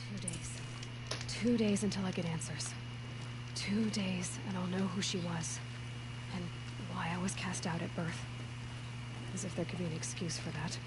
2 days. 2 days until I get answers. 2 days, and I'll know who she was. And why I was cast out at birth. As if there could be an excuse for that.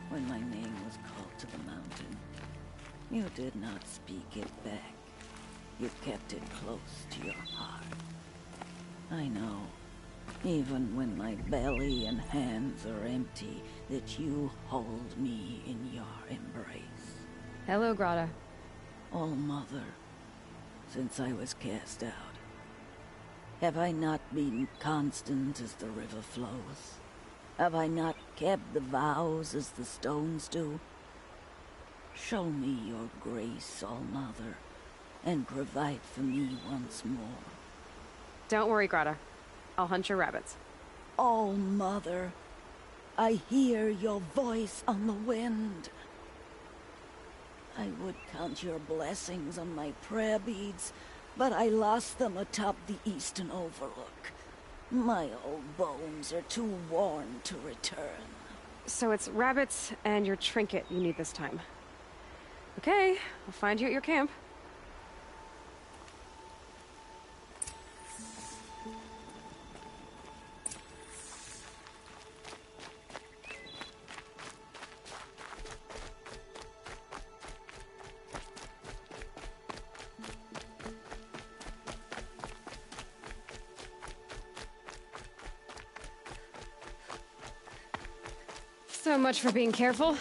When my name was called to the mountain, you did not speak it back. You kept it close to your heart. I know, even when my belly and hands are empty, that you hold me in your embrace. Hello, Grata. All-Mother, since I was cast out, have I not been constant as the river flows? Have I not kept the vows as the stones do? Show me your grace, All-Mother, and provide for me once more. Don't worry, Grata. I'll hunt your rabbits. All-Mother, I hear your voice on the wind. I would count your blessings on my prayer beads, but I lost them atop the Eastern Overlook. My old bones are too worn to return. So it's rabbits and your trinket you need this time. Okay, I'll find you at your camp. So much for being careful.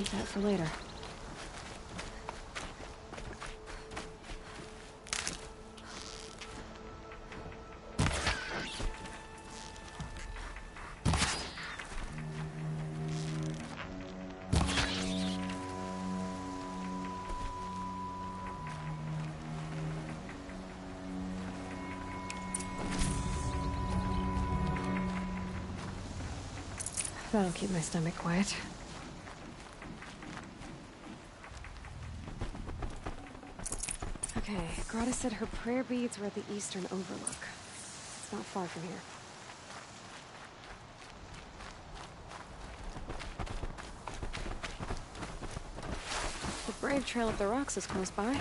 keep that for later. That'll keep my stomach quiet. Okay, Grata said her prayer beads were at the eastern overlook. It's not far from here. The Brave Trail up the rocks is close by.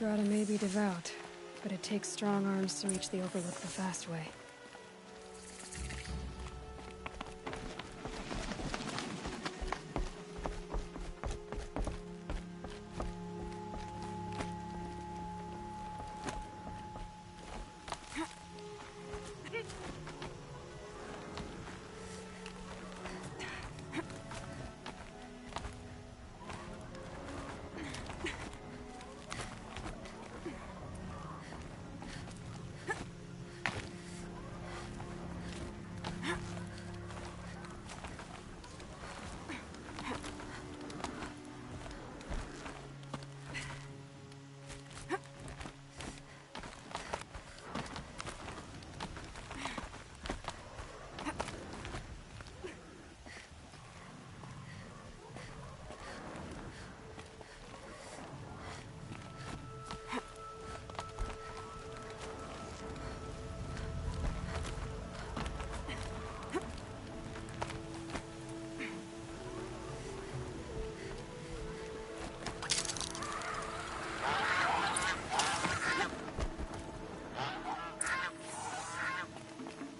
Grata may be devout, but it takes strong arms to reach the overlook the fast way.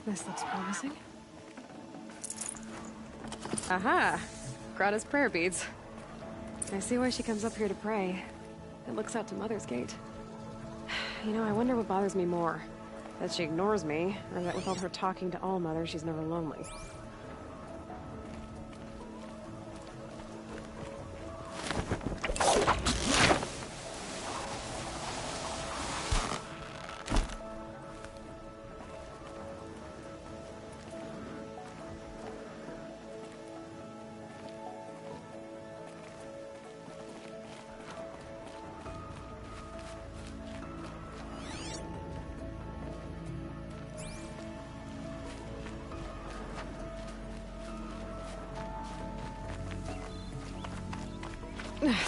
This looks promising. Aha! Grata's prayer beads. I see why she comes up here to pray. It looks out to Mother's Gate. You know, I wonder what bothers me more. That she ignores me, or that with all her talking to All Mother, she's never lonely.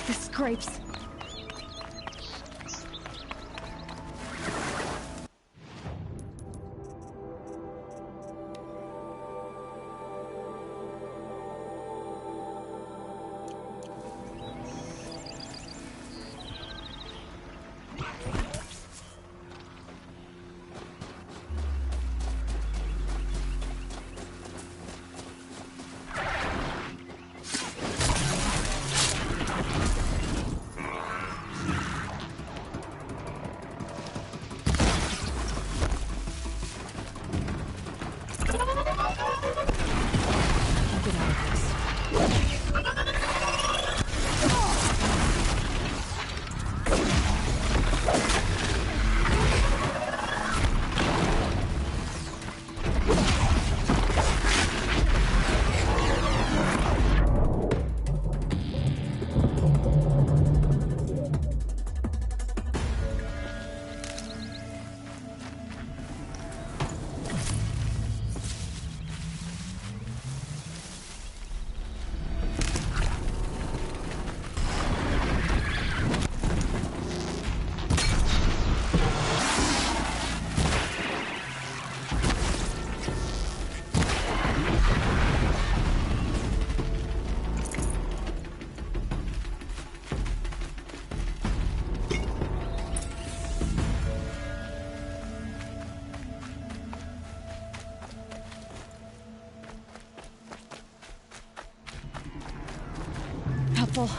The scrapes. careful.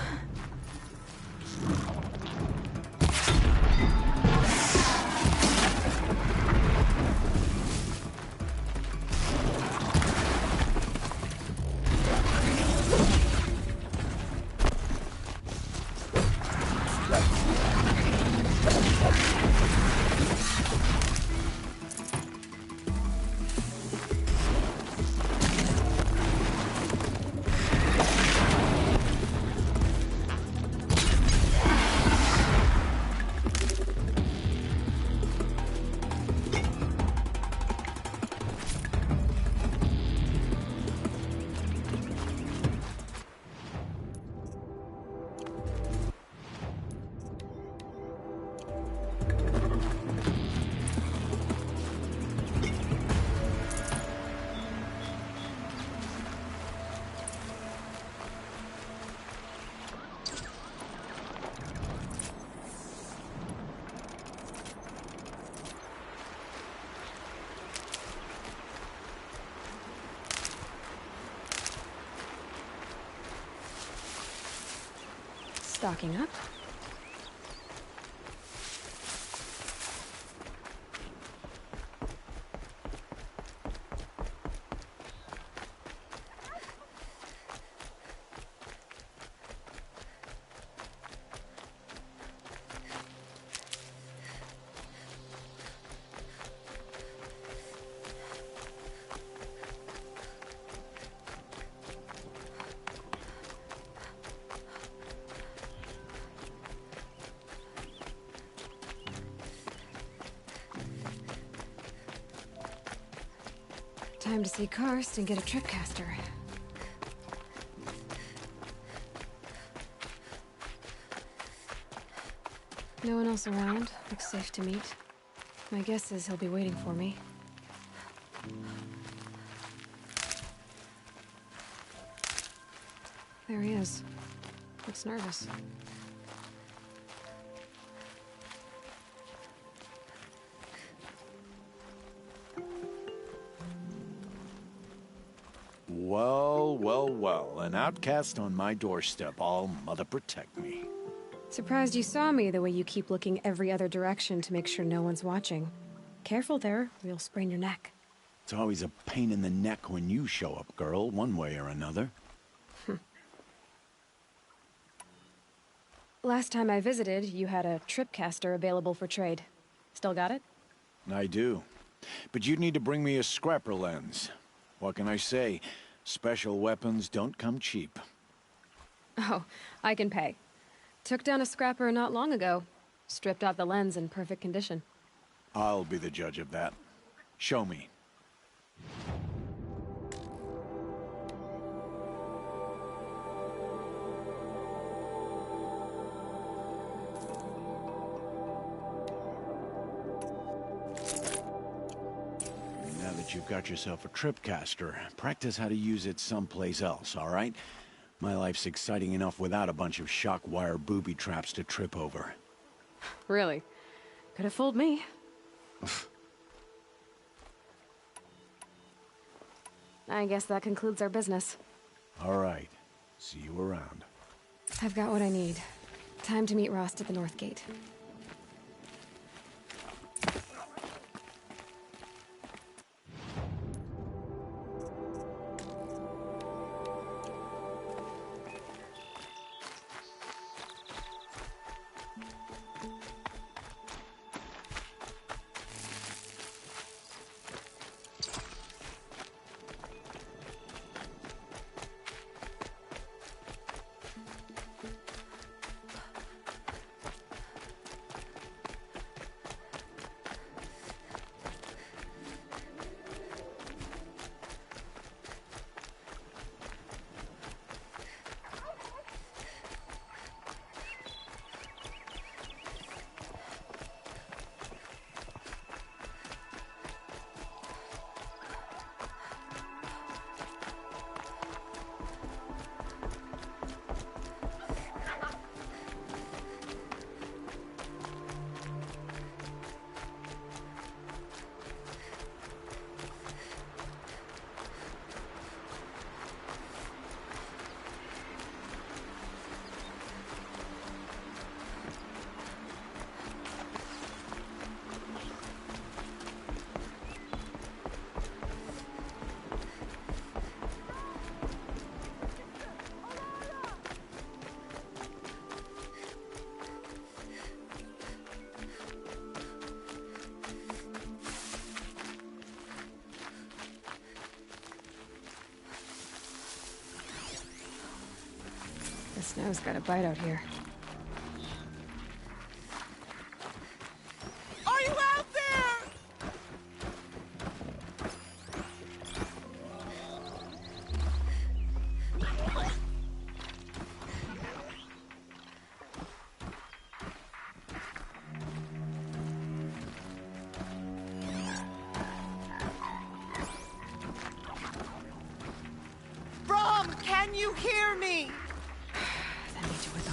Stocking up. Time to see Karst and get a tripcaster. No one else around. Looks safe to meet. My guess is he'll be waiting for me. There he is. Looks nervous. Well, well, well. An outcast on my doorstep. All mother protect me. Surprised you saw me the way you keep looking every other direction to make sure no one's watching. Careful there, or you'll sprain your neck. It's always a pain in the neck when you show up, girl, one way or another. Last time I visited, you had a tripcaster available for trade. Still got it? I do. But you'd need to bring me a scrapper lens. What can I say? Special weapons don't come cheap. Oh, I can pay. Took down a scrapper not long ago. Stripped out the lens in perfect condition. I'll be the judge of that. Show me. Now that you've got yourself a tripcaster, practice how to use it someplace else, all right? My life's exciting enough without a bunch of shock wire booby traps to trip over. Really? Could have fooled me. I guess that concludes our business. All right. See you around. I've got what I need. Time to meet Rost at the North Gate. snow's got a bite out here. Are you out there? Brom, can you hear me? That means you with the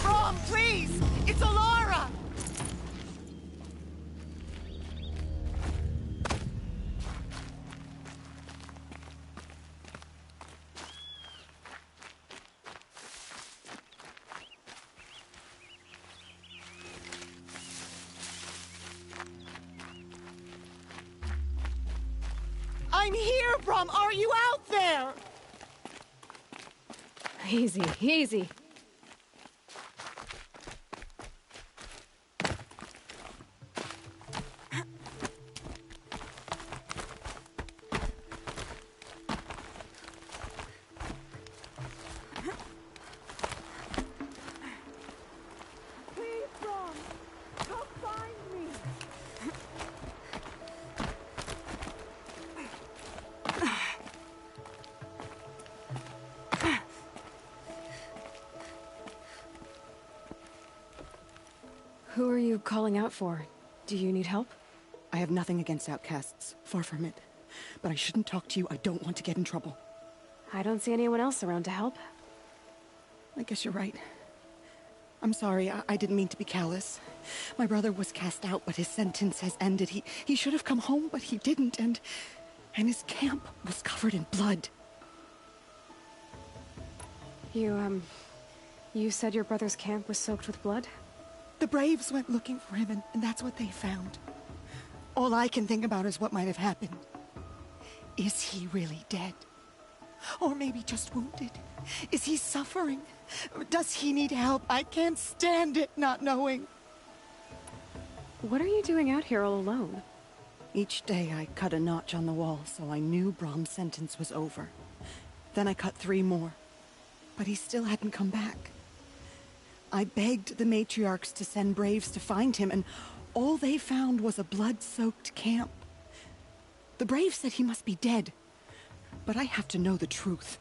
Brom, please! It's Alara! I'm here, Brom! Are you out there? Easy, easy. Please, Brom! Come find me! Who are you calling out for? Do you need help? I have nothing against outcasts. Far from it. But I shouldn't talk to you. I don't want to get in trouble. I don't see anyone else around to help. I guess you're right. I'm sorry. I didn't mean to be callous. My brother was cast out, but his sentence has ended. He should have come home, but he didn't, and his camp was covered in blood. You said your brother's camp was soaked with blood? The Braves went looking for him, and that's what they found. All I can think about is what might have happened. Is he really dead? Or maybe just wounded? Is he suffering? Does he need help? I can't stand it not knowing. What are you doing out here all alone? Each day I cut a notch on the wall, so I knew Brom's sentence was over. Then I cut 3 more. But he still hadn't come back. I begged the matriarchs to send Braves to find him, and all they found was a blood-soaked camp. The Braves said he must be dead, but I have to know the truth.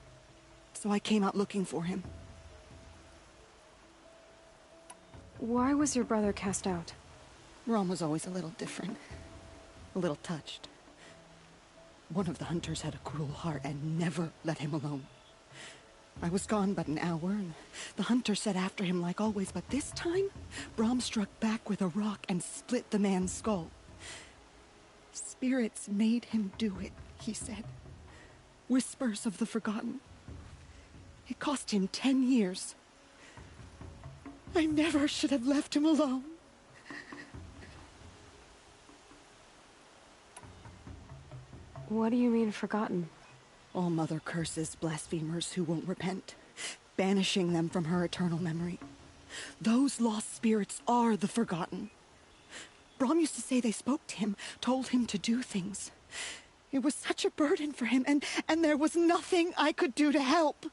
So I came out looking for him. Why was your brother cast out? Brom was always a little different. A little touched. One of the hunters had a cruel heart and never let him alone. I was gone but an hour, and the hunter set after him like always, but this time, Brom struck back with a rock and split the man's skull. Spirits made him do it, he said. Whispers of the forgotten. It cost him 10 years. I never should have left him alone. What do you mean, forgotten? All Mother curses blasphemers who won't repent, banishing them from her eternal memory. Those lost spirits are the forgotten. Brom used to say they spoke to him, told him to do things. It was such a burden for him, and there was nothing I could do to help.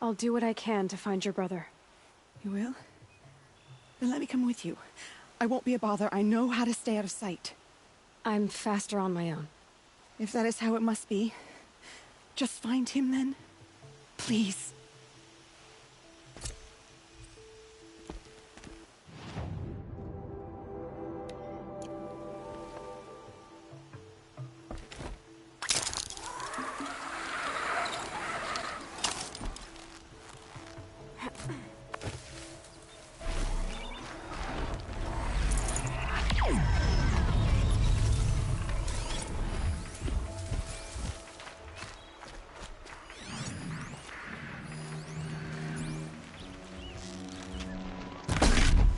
I'll do what I can to find your brother. You will? Then let me come with you. I won't be a bother. I know how to stay out of sight. I'm faster on my own. If that is how it must be, just find him then. Please.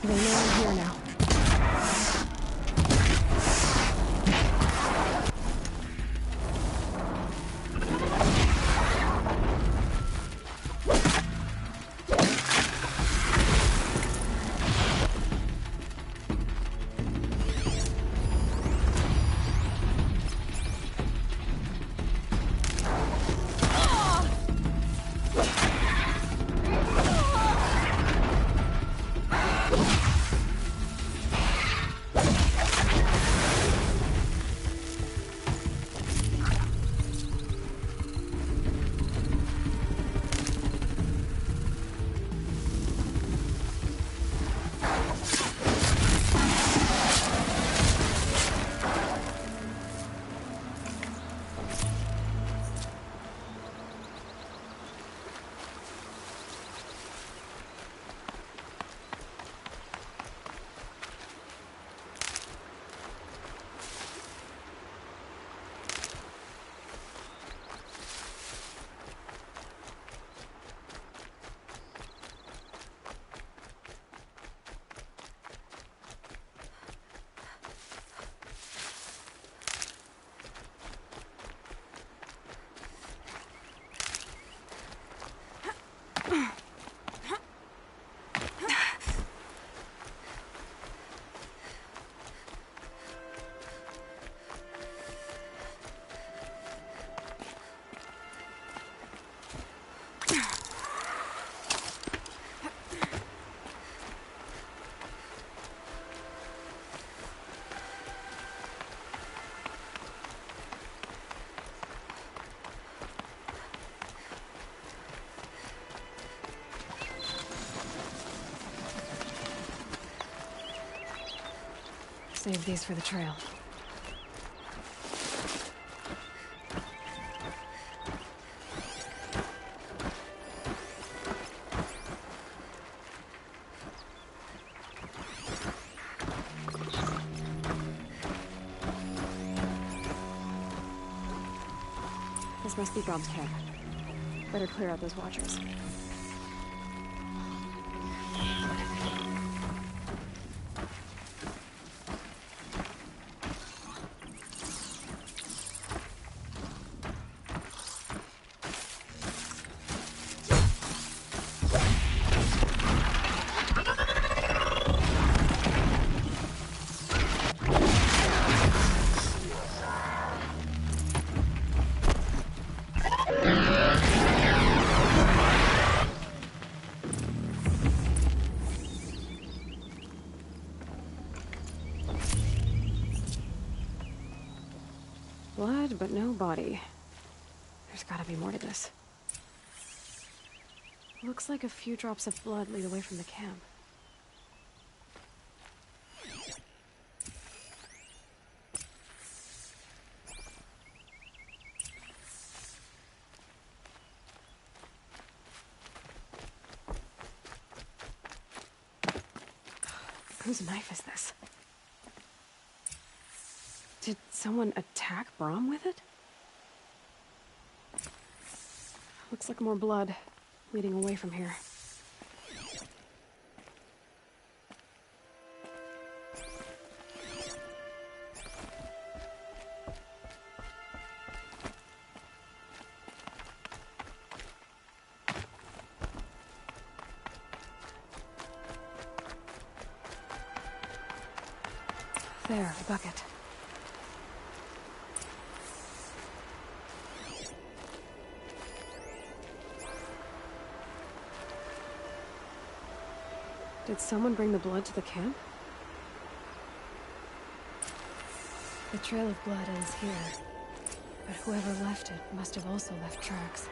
They know I'm here now. Save these for the trail. This must be Brom's camp. Better clear out those watchers. Blood, but no body. There's gotta be more to this. Looks like a few drops of blood lead away from the camp. Whose knife is this? Did someone attack Brom with it? Looks like more blood leading away from here. There, a bucket. Did someone bring the blood to the camp? The trail of blood ends here, but whoever left it must have also left tracks.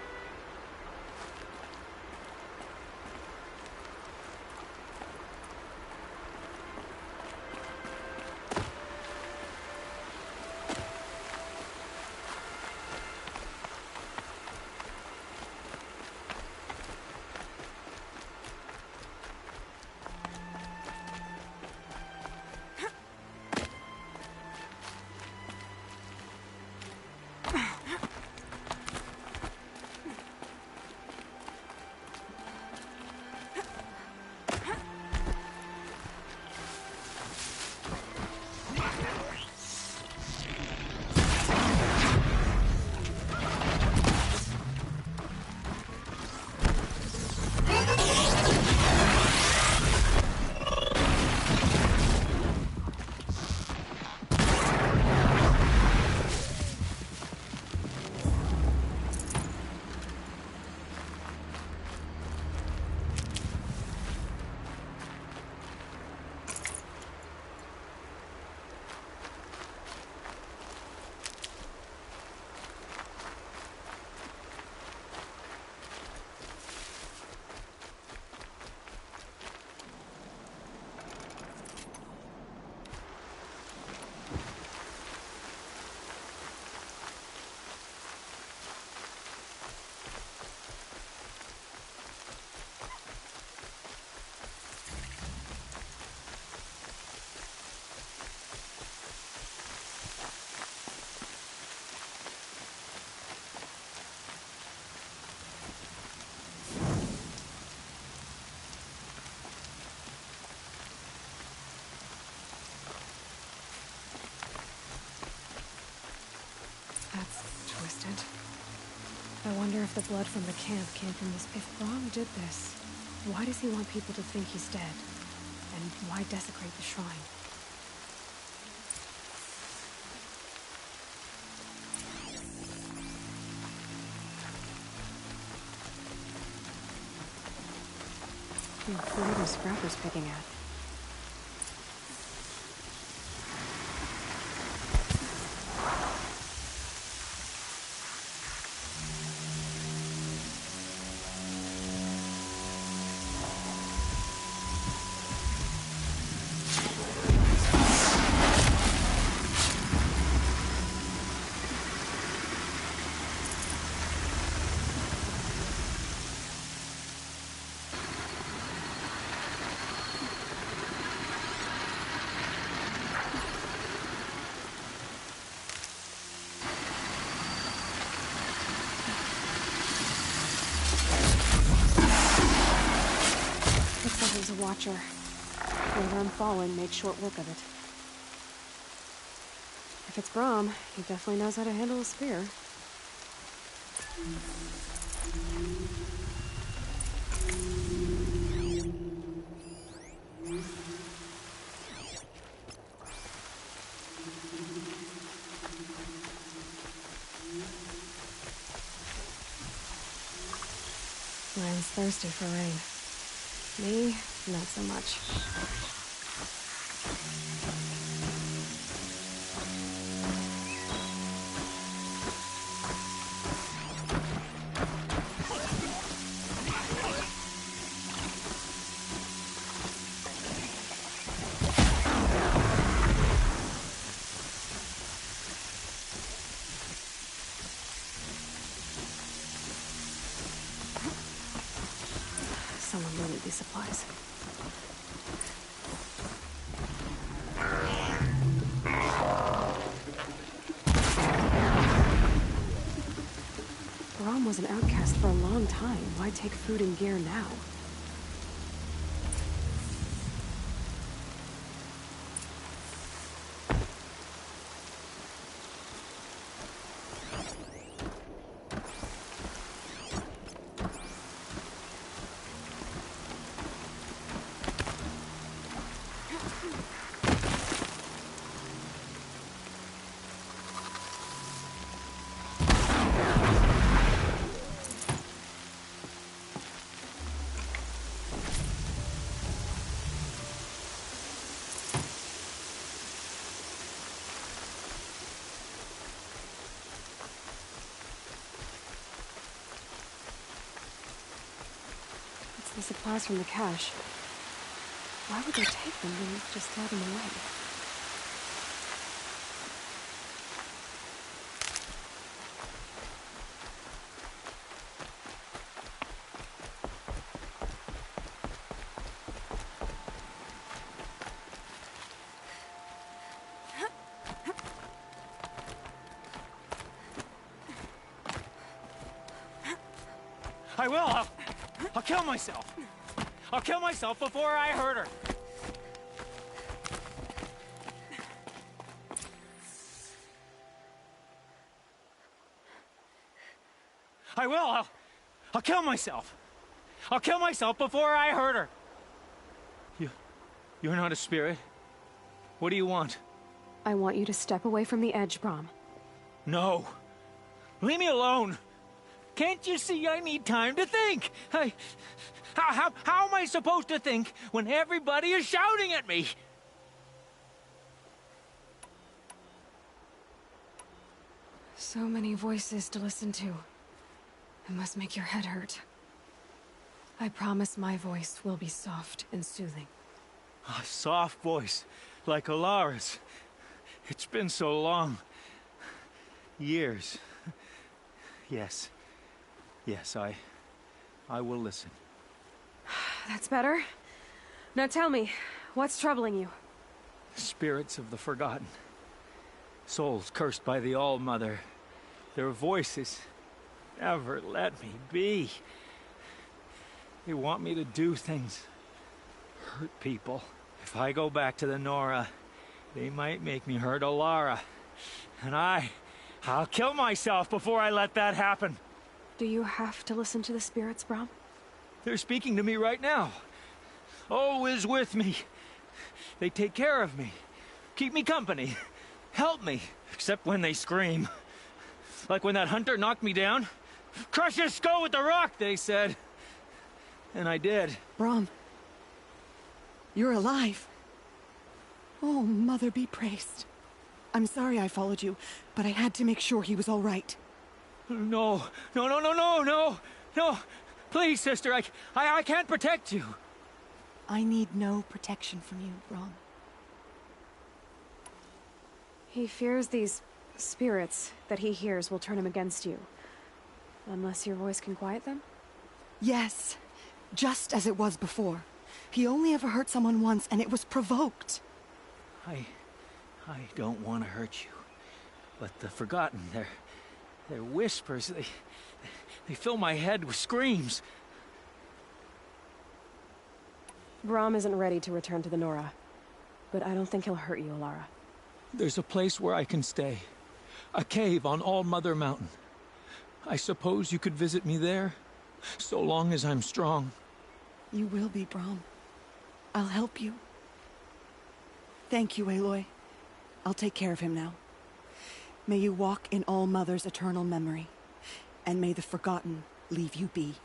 I wonder if the blood from the camp came from this. If Brom did this, why does he want people to think he's dead? And why desecrate the shrine? Who are those scrappers picking at? Watcher. Wherever I'm falling, make short work of it. If it's Brahm, he definitely knows how to handle a spear. Land's thirsty for rain. Me, not so much. Someone will need these supplies. Brahm was an outcast for a long time. Why take food and gear now? The supplies from the cache. Why would they take them and just throw them away? I will! I'll kill myself! I'll kill myself before I hurt her! I will! I'll kill myself! I'll kill myself before I hurt her! You're not a spirit. What do you want? I want you to step away from the edge, Brahm. No! Leave me alone! Can't you see I need time to think? How am I supposed to think when everybody is shouting at me? So many voices to listen to. It must make your head hurt. I promise my voice will be soft and soothing. A soft voice, like Alara's. It's been so long. Years. Yes. Yes, I will listen. That's better. Now tell me, what's troubling you? Spirits of the forgotten. Souls cursed by the All-Mother. Their voices never let me be. They want me to do things. Hurt people. If I go back to the Nora, they might make me hurt Alara. And I'll kill myself before I let that happen. Do you have to listen to the spirits, Brahm? They're speaking to me right now. Oh is with me. They take care of me. Keep me company. Help me. Except when they scream. Like when that hunter knocked me down. Crush his skull with the rock, they said. And I did. Brahm. You're alive. Oh, Mother be praised. I'm sorry I followed you, but I had to make sure he was all right. No. Please, sister, I can't protect you. I need no protection from you, Brahm. He fears these spirits that he hears will turn him against you. Unless your voice can quiet them? Yes, just as it was before. He only ever hurt someone once, and it was provoked. I don't want to hurt you. But the Forgotten, their whispers, they fill my head with screams. Brahm isn't ready to return to the Nora, but I don't think he'll hurt you, Alara. There's a place where I can stay. A cave on All Mother Mountain. I suppose you could visit me there, so long as I'm strong. You will be, Brahm. I'll help you. Thank you, Aloy. I'll take care of him now. May you walk in All Mother's eternal memory, and may the Forgotten leave you be.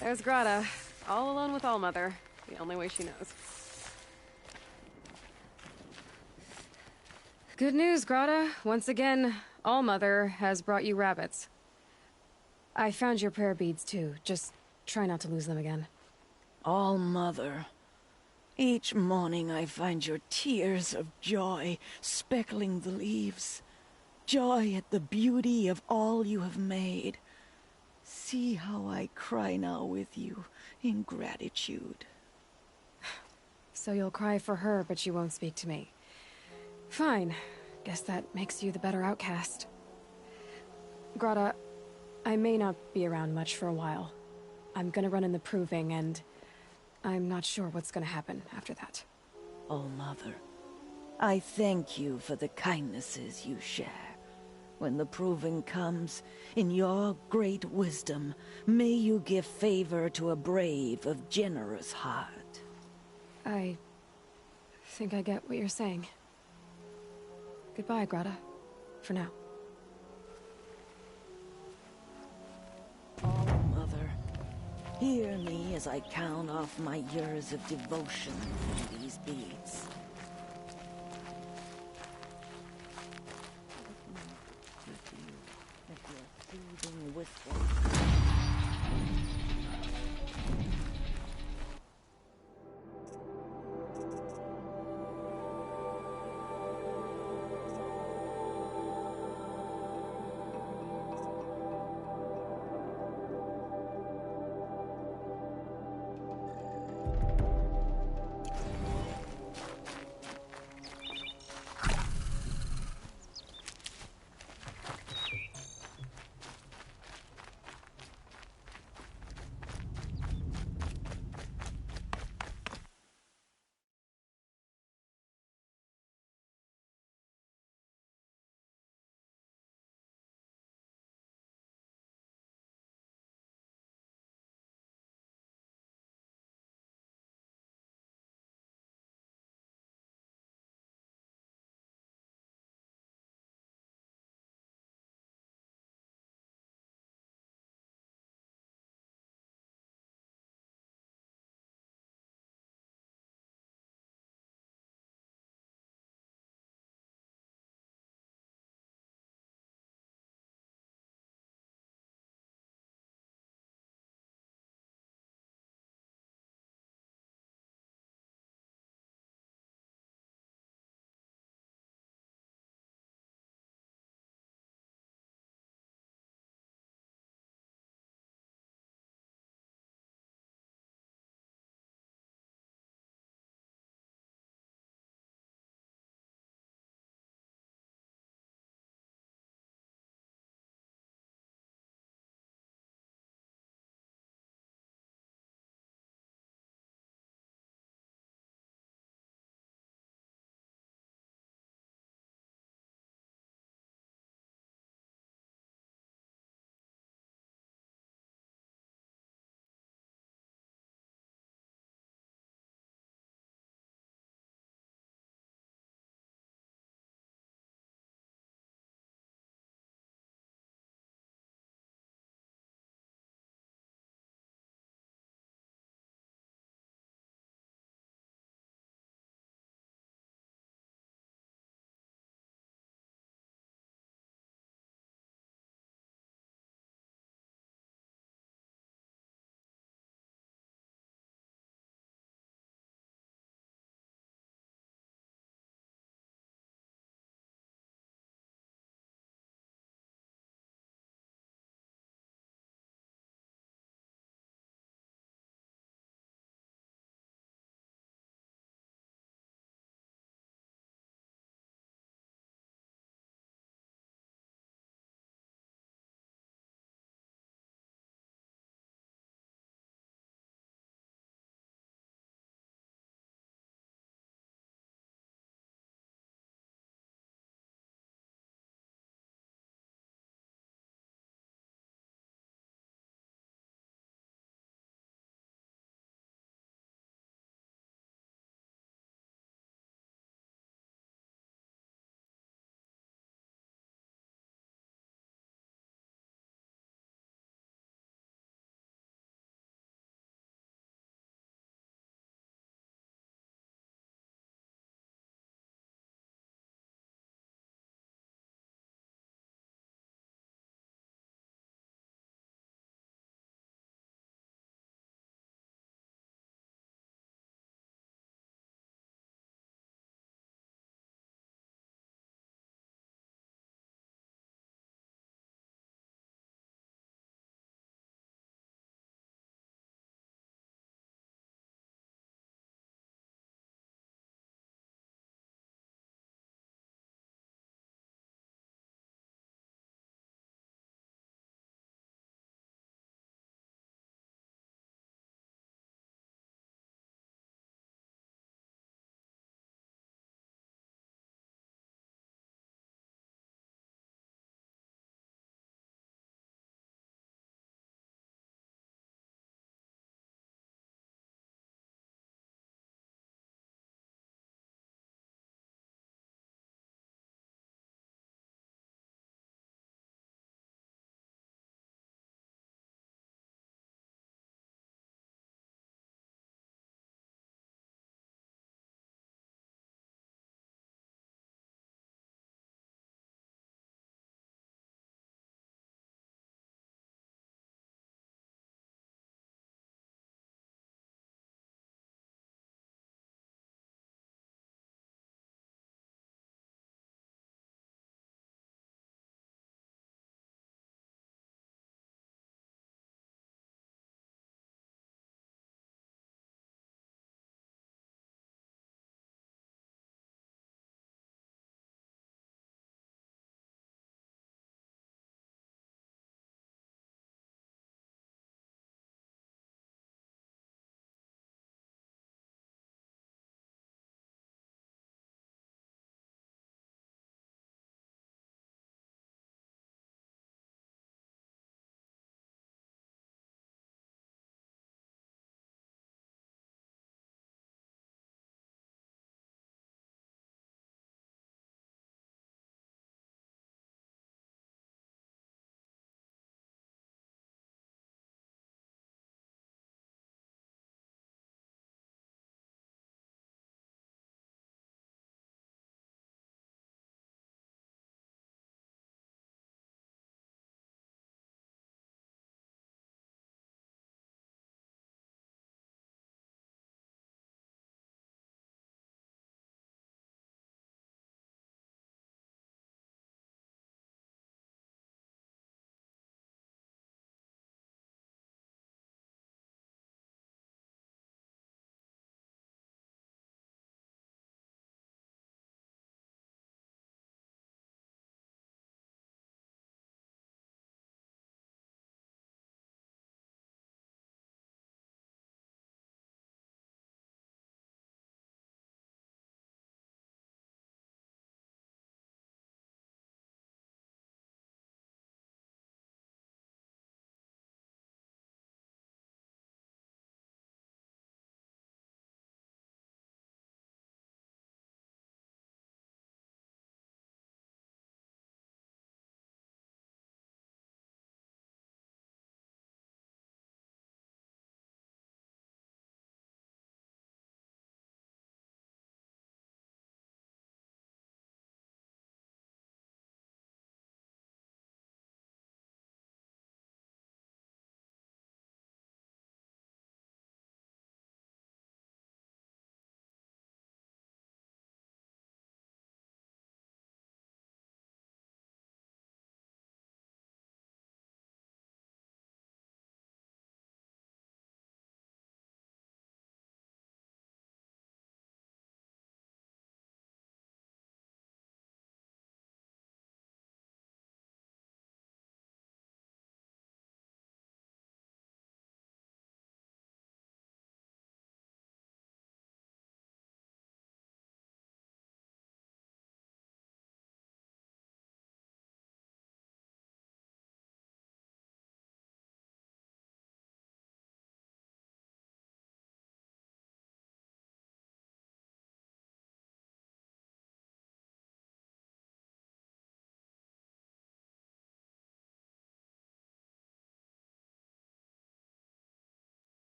There's Grata, all alone with All Mother, the only way she knows. Good news, Grata. Once again, All Mother has brought you rabbits. I found your prayer beads, too. Just try not to lose them again. All Mother. Each morning I find your tears of joy speckling the leaves. Joy at the beauty of all you have made. See how I cry now with you in gratitude. So you'll cry for her, but you won't speak to me. Fine. Guess that makes you the better outcast. Grata, I may not be around much for a while. I'm gonna run in the Proving, and I'm not sure what's gonna happen after that. All Mother, I thank you for the kindnesses you share. When the Proving comes, in your great wisdom, may you give favor to a brave of generous heart. I think I get what you're saying. Goodbye, Grata. For now. All Mother, hear me as I count off my years of devotion from these beads. Soothing whisper.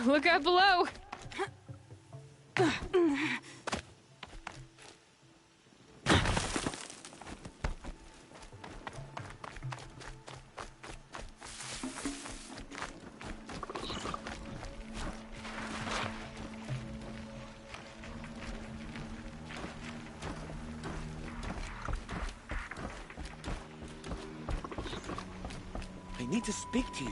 Look out below! I need to speak to you.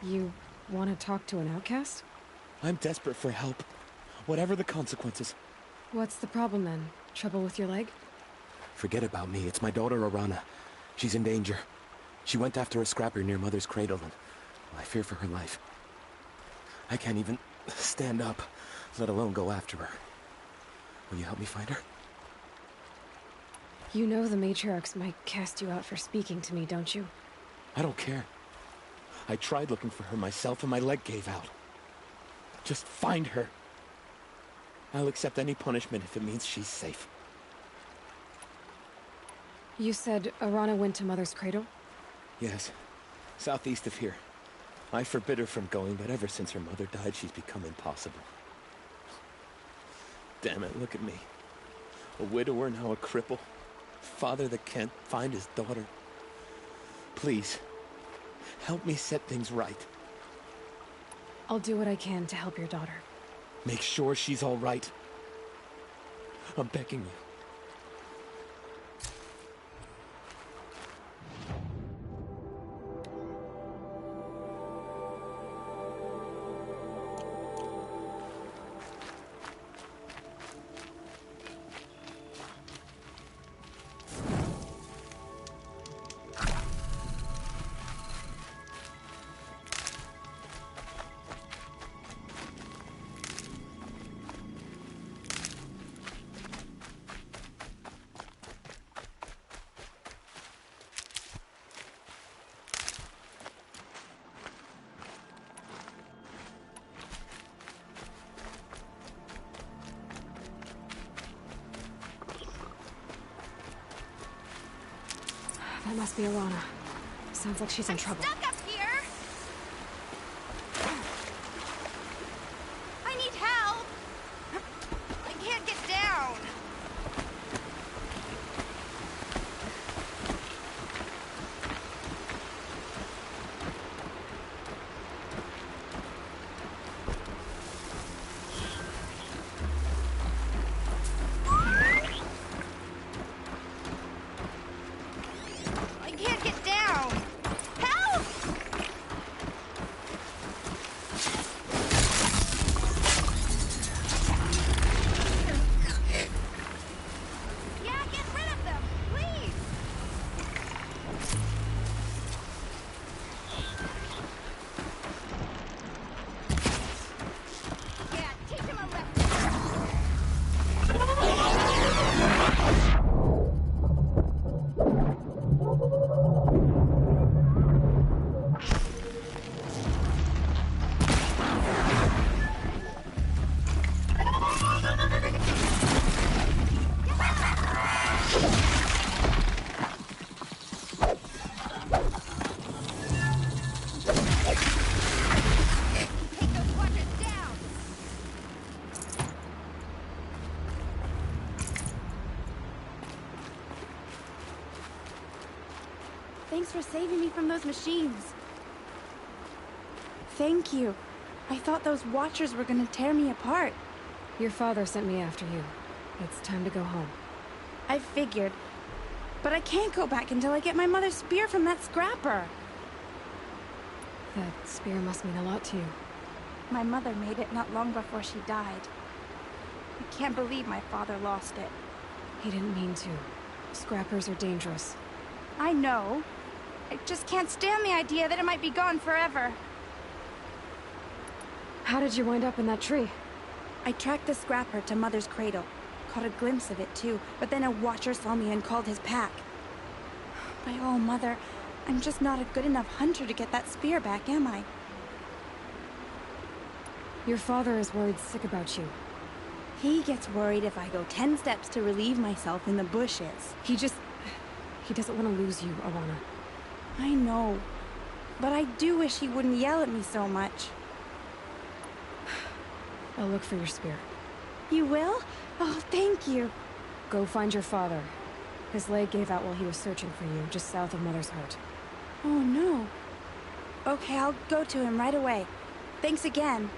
You want to talk to an outcast? I'm desperate for help. Whatever the consequences. What's the problem then? Trouble with your leg? Forget about me. It's my daughter, Arana. She's in danger. She went after a scrapper near Mother's cradle, and I fear for her life. I can't even stand up, let alone go after her. Will you help me find her? You know the matriarchs might cast you out for speaking to me, don't you? I don't care. I tried looking for her myself and my leg gave out. Just find her. I'll accept any punishment if it means she's safe. You said Arana went to Mother's cradle? Yes. Southeast of here. I forbid her from going, but ever since her mother died, she's become impossible. Damn it, look at me. A widower, now a cripple. Father that can't find his daughter. Please, help me set things right. I'll do what I can to help your daughter. Make sure she's all right. I'm begging you. That must be Arana. Sounds like she's in trouble. Stuck up here! I need help! I can't get down! I can't get down! Help! Yeah, get rid of them, please! Yeah, teach him a lesson! Take those watchers down! Thanks for saving me from those machines. Thank you. I thought those watchers were gonna tear me apart. Your father sent me after you. It's time to go home. I figured. But I can't go back until I get my mother's spear from that scrapper. That spear must mean a lot to you. My mother made it not long before she died. I can't believe my father lost it. He didn't mean to. Scrappers are dangerous. I know. I just can't stand the idea that it might be gone forever. How did you wind up in that tree? I tracked the scrapper to Mother's cradle. Caught a glimpse of it too, but then a watcher saw me and called his pack. By all, Mother, I'm just not a good enough hunter to get that spear back, am I? Your father is worried sick about you. He gets worried if I go 10 steps to relieve myself in the bushes. He doesn't want to lose you, Alana. I know. But I do wish he wouldn't yell at me so much. I'll look for your spear. You will? Oh, thank you. Go find your father. His leg gave out while he was searching for you, just south of Mother's Heart. Oh, no. Okay, I'll go to him right away. Thanks again.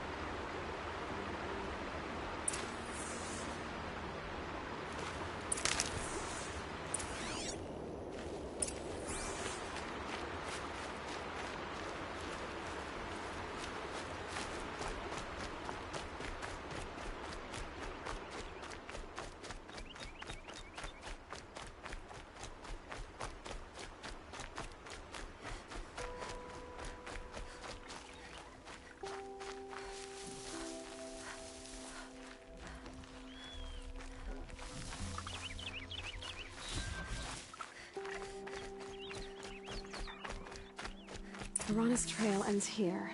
Arana's trail ends here.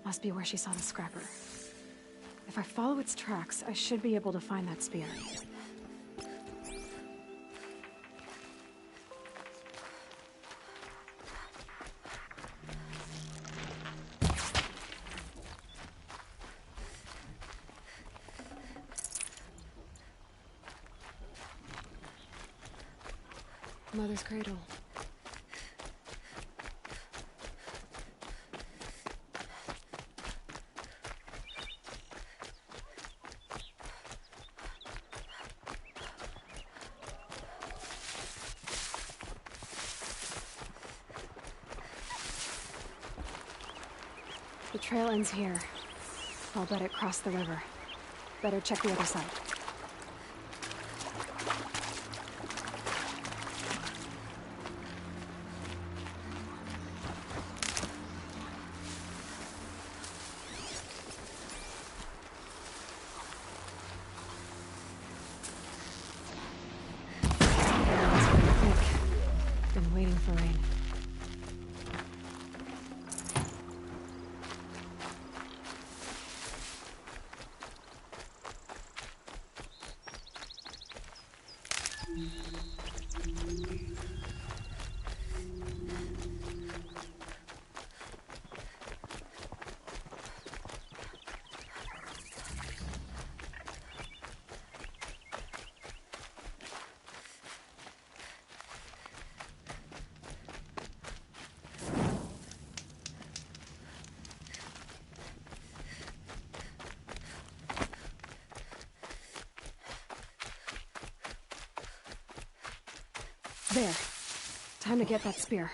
Must be where she saw the scrapper. If I follow its tracks, I should be able to find that spear. Mother's cradle. The trail ends here. I'll bet it crossed the river. Better check the other side. Thick. Been waiting for rain. There. Time to get that spear.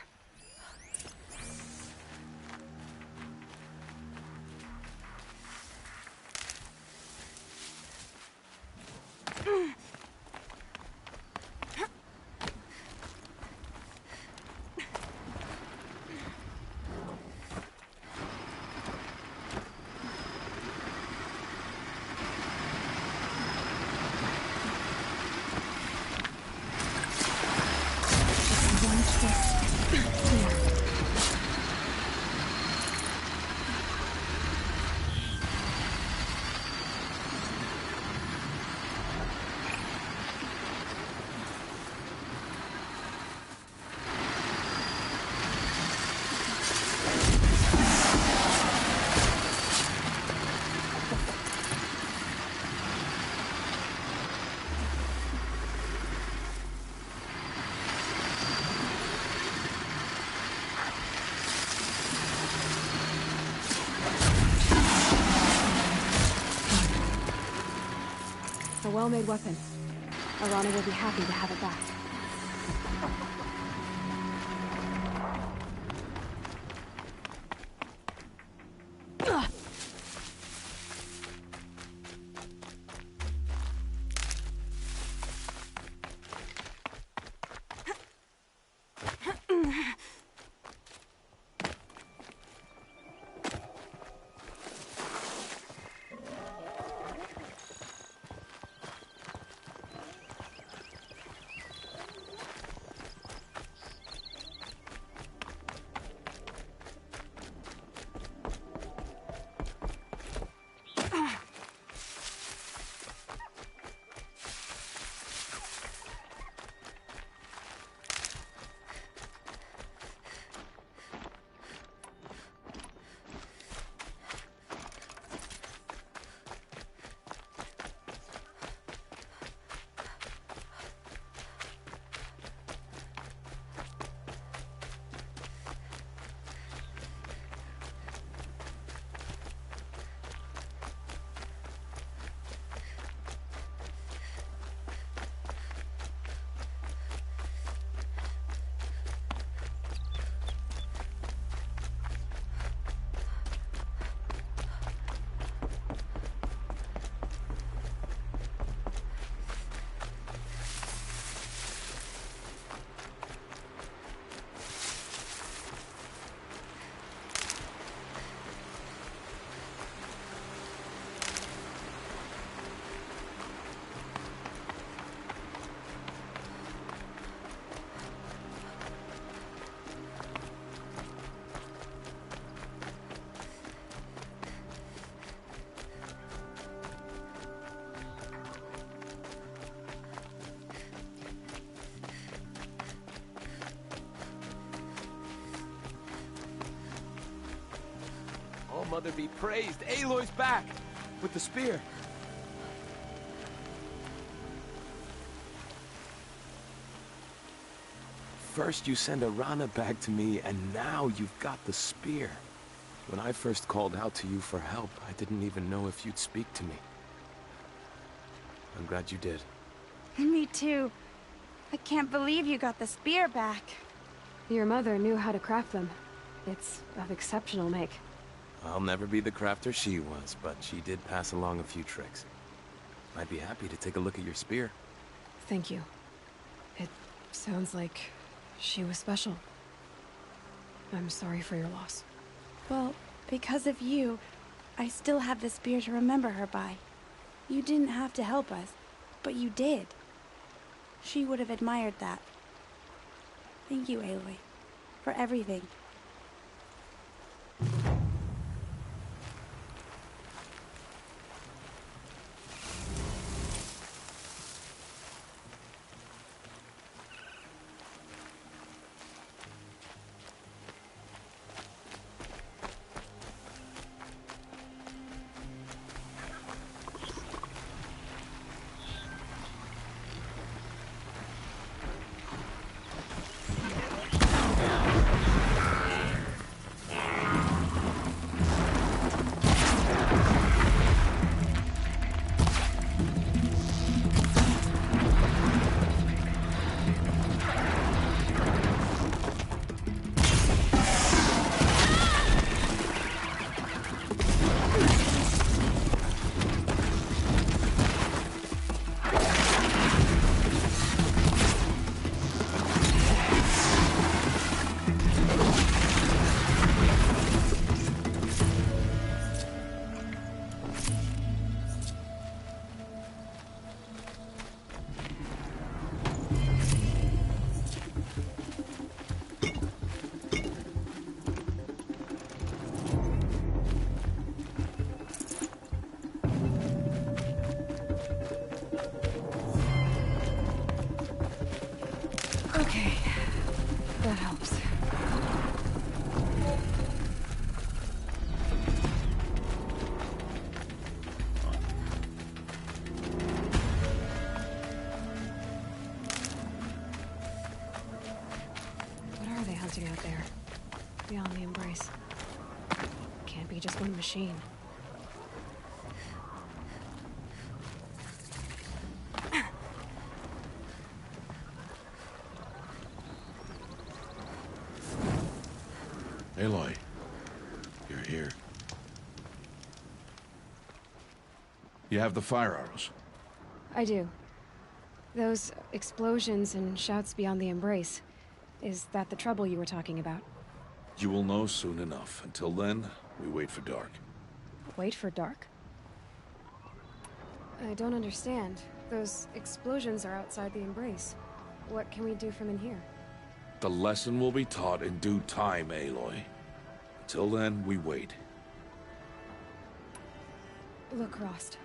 A well-made weapon. Arana will be happy to have it back. Mother be praised. Aloy's back! With the spear. First you send Arana back to me, and now you've got the spear. When I first called out to you for help, I didn't even know if you'd speak to me. I'm glad you did. Me too. I can't believe you got the spear back. Your mother knew how to craft them. It's of exceptional make. I'll never be the crafter she was, but she did pass along a few tricks. I'd be happy to take a look at your spear. Thank you. It sounds like she was special. I'm sorry for your loss. Well, because of you, I still have the spear to remember her by. You didn't have to help us, but you did. She would have admired that. Thank you, Aloy, for everything. Okay, that helps. What are they hunting out there? Beyond the Embrace. Can't be just one machine. Aloy, you're here. You have the fire arrows. I do. Those explosions and shouts beyond the Embrace. Is that the trouble you were talking about? You will know soon enough. Until then, we wait for dark. Wait for dark? I don't understand. Those explosions are outside the Embrace. What can we do from in here? The lesson will be taught in due time, Aloy. Until then, we wait. Look, Rost.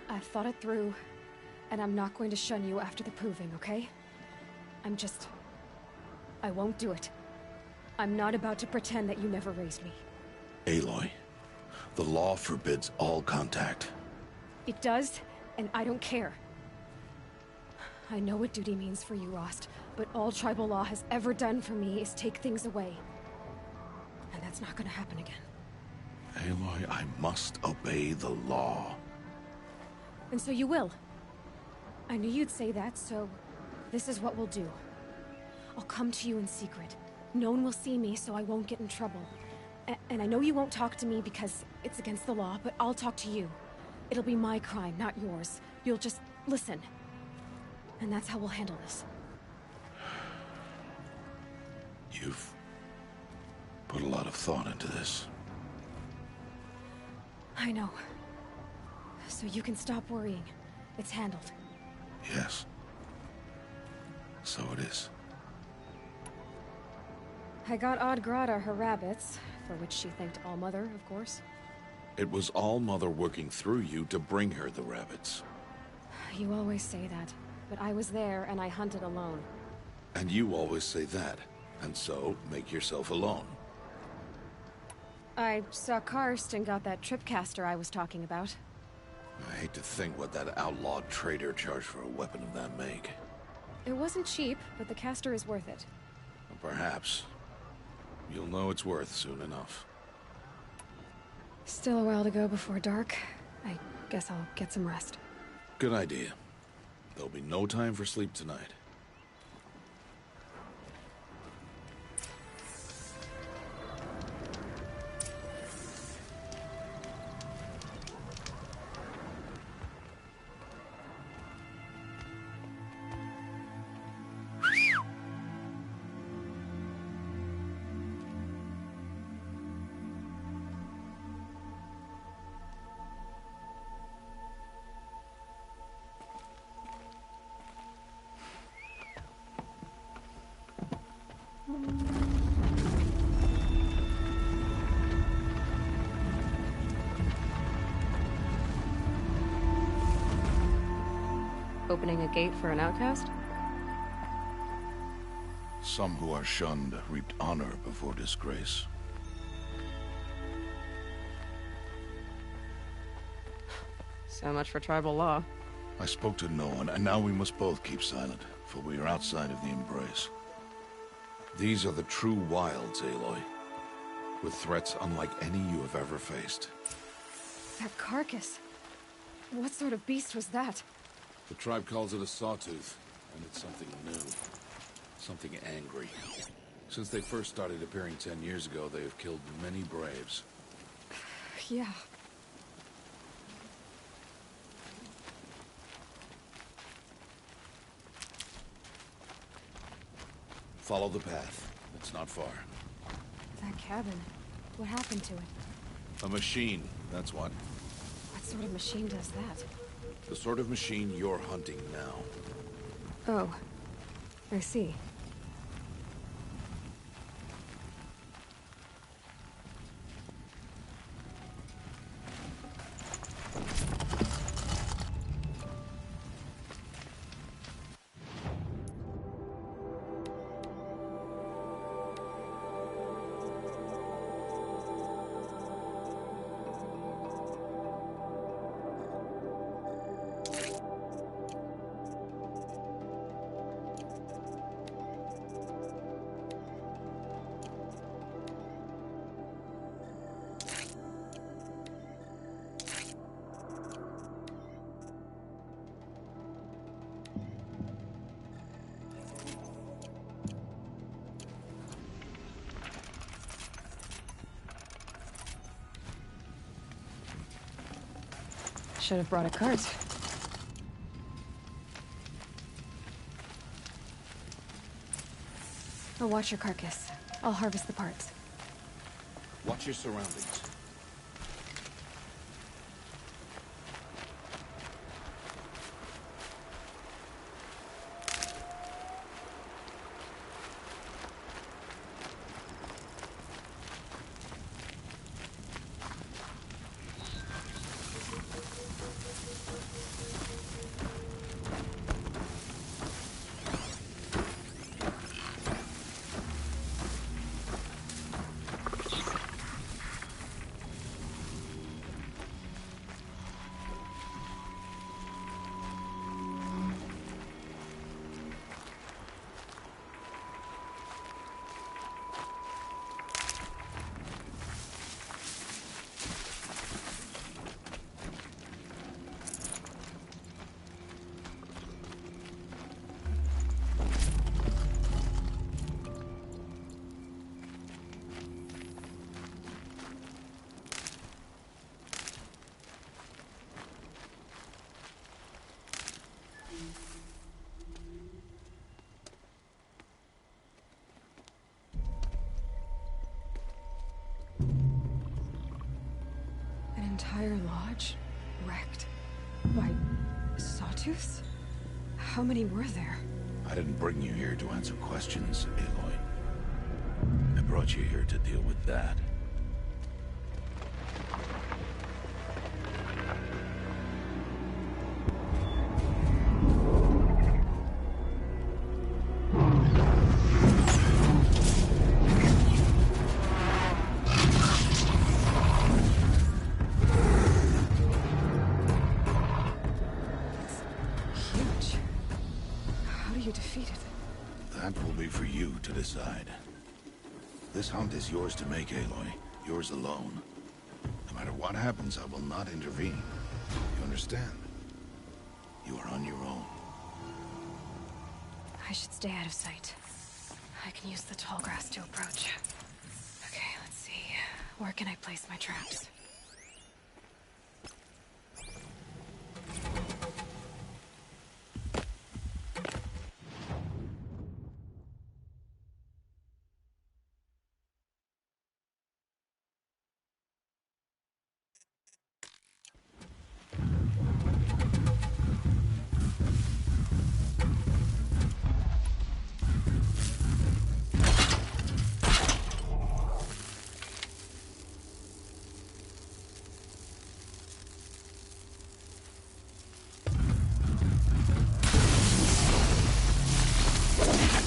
I've thought it through, and I'm not going to shun you after the proving, okay? I won't do it. I'm not about to pretend that you never raised me. Aloy, the law forbids all contact. It does, and I don't care. I know what duty means for you, Rost, but all tribal law has ever done for me is take things away. And that's not gonna happen again. Aloy, I must obey the law. And so you will. I knew you'd say that, so this is what we'll do. I'll come to you in secret. No one will see me, so I won't get in trouble. And I know you won't talk to me because it's against the law, but I'll talk to you. It'll be my crime, not yours. You'll just listen. And that's how we'll handle this. You've put a lot of thought into this. I know. So you can stop worrying. It's handled. Yes. So it is. I got Odd-Grata her rabbits, for which she thanked All-Mother, of course. It was All-Mother working through you to bring her the rabbits. You always say that, but I was there and I hunted alone. And you always say that, and so make yourself alone. I saw Karst and got that tripcaster I was talking about. I hate to think what that outlawed trader charged for a weapon of that make. It wasn't cheap, but the caster is worth it. Well, perhaps. You'll know it's worth soon enough. Still a while to go before dark. I guess I'll get some rest. Good idea. There'll be no time for sleep tonight. Opening a gate for an outcast? Some who are shunned reaped honor before disgrace. So much for tribal law. I spoke to no one, and now we must both keep silent, for we are outside of the Embrace. These are the true wilds, Aloy, with threats unlike any you have ever faced. That carcass. What sort of beast was that? The tribe calls it a sawtooth, and it's something new. Something angry. Since they first started appearing 10 years ago, they have killed many braves. Yeah. Follow the path. It's not far. That cabin. What happened to it? A machine, that's what. What sort of machine does that? The sort of machine you're hunting now. Oh. I see. Should have brought a cart. I'll watch your carcass. I'll harvest the parts. Watch your surroundings. An entire lodge? Wrecked? By sawtooths? How many were there? I didn't bring you here to answer questions, Aloy. I brought you here to deal with that. you defeat it? That will be for you to decide. This hunt is yours to make, Aloy. Yours alone. No matter what happens, I will not intervene. You understand? You are on your own. I should stay out of sight. I can use the tall grass to approach. Okay, let's see. Where can I place my traps?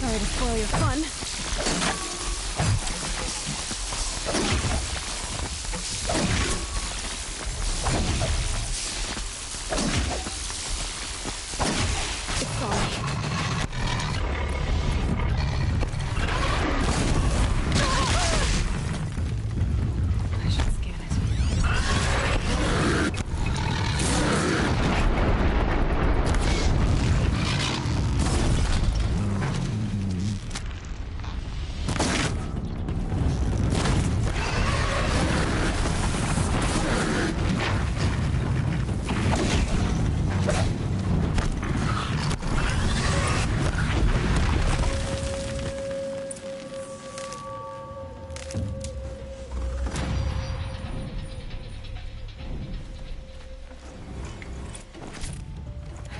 Sorry to spoil your fun. It's on. I should scan it.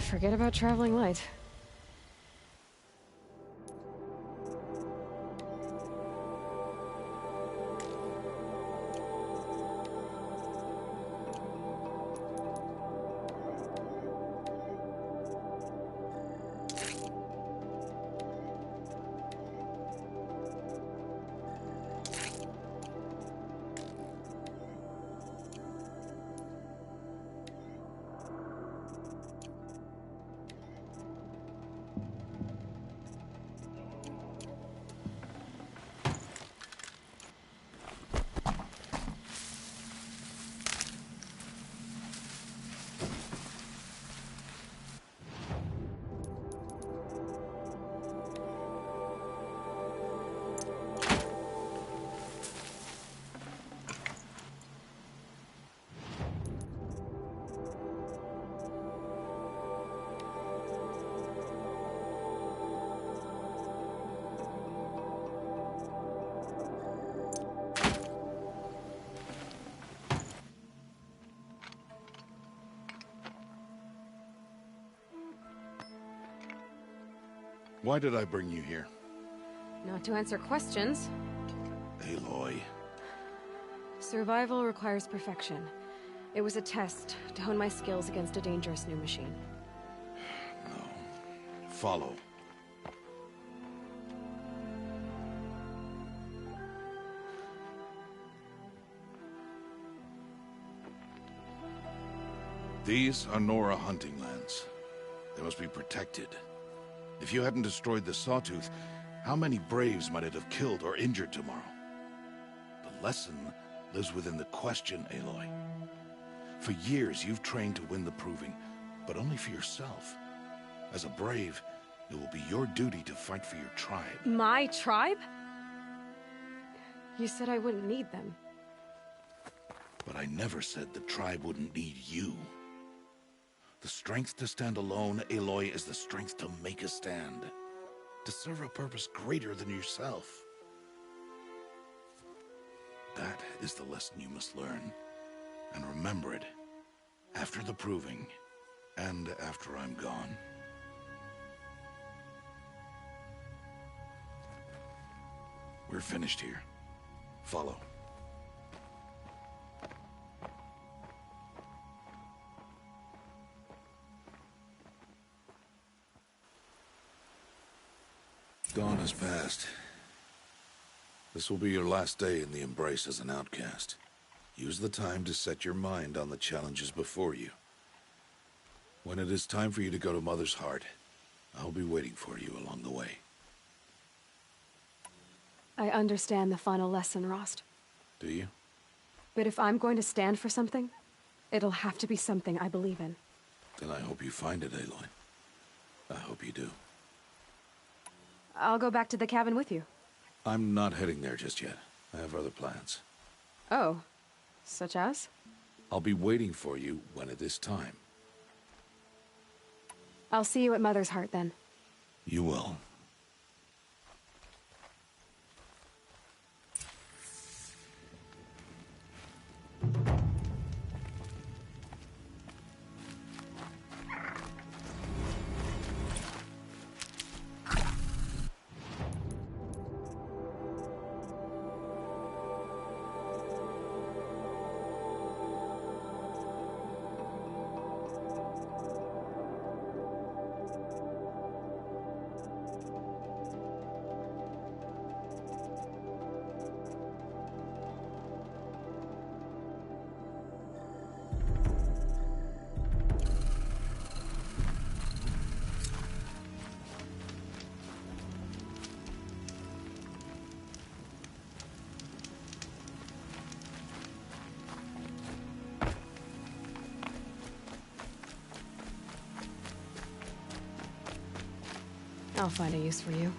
Forget about traveling light. Why did I bring you here? Not to answer questions. Aloy. Survival requires perfection. It was a test to hone my skills against a dangerous new machine. No. Follow. These are Nora hunting lands. They must be protected. If you hadn't destroyed the Sawtooth, how many Braves might it have killed or injured tomorrow? The lesson lives within the question, Aloy. For years, you've trained to win the Proving, but only for yourself. As a Brave, it will be your duty to fight for your tribe. My tribe? You said I wouldn't need them. But I never said the tribe wouldn't need you. The strength to stand alone, Aloy, is the strength to make a stand. To serve a purpose greater than yourself. That is the lesson you must learn. And remember it. After the Proving. And after I'm gone. We're finished here. Follow. Dawn has passed. This will be your last day in the Embrace as an outcast. Use the time to set your mind on the challenges before you. When it is time for you to go to Mother's Heart, I'll be waiting for you along the way. I understand the final lesson, Rost. Do you? But if I'm going to stand for something, it'll have to be something I believe in. Then I hope you find it, Aloy. I hope you do. I'll go back to the cabin with you. I'm not heading there just yet. I have other plans. Oh. Such as? I'll be waiting for you when it is time. I'll see you at Mother's Heart, then. You will. I'll find a use for you.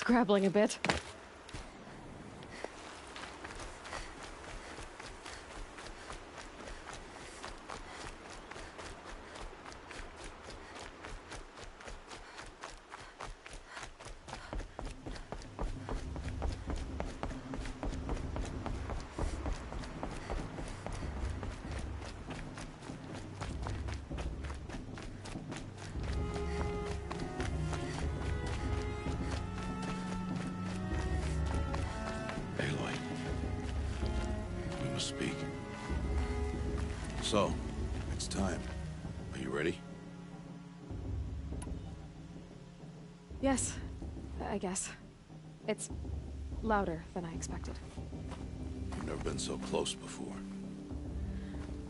Scrabbling a bit. Speak. So, it's time. Are you ready? Yes, I guess. It's louder than I expected. You've never been so close before.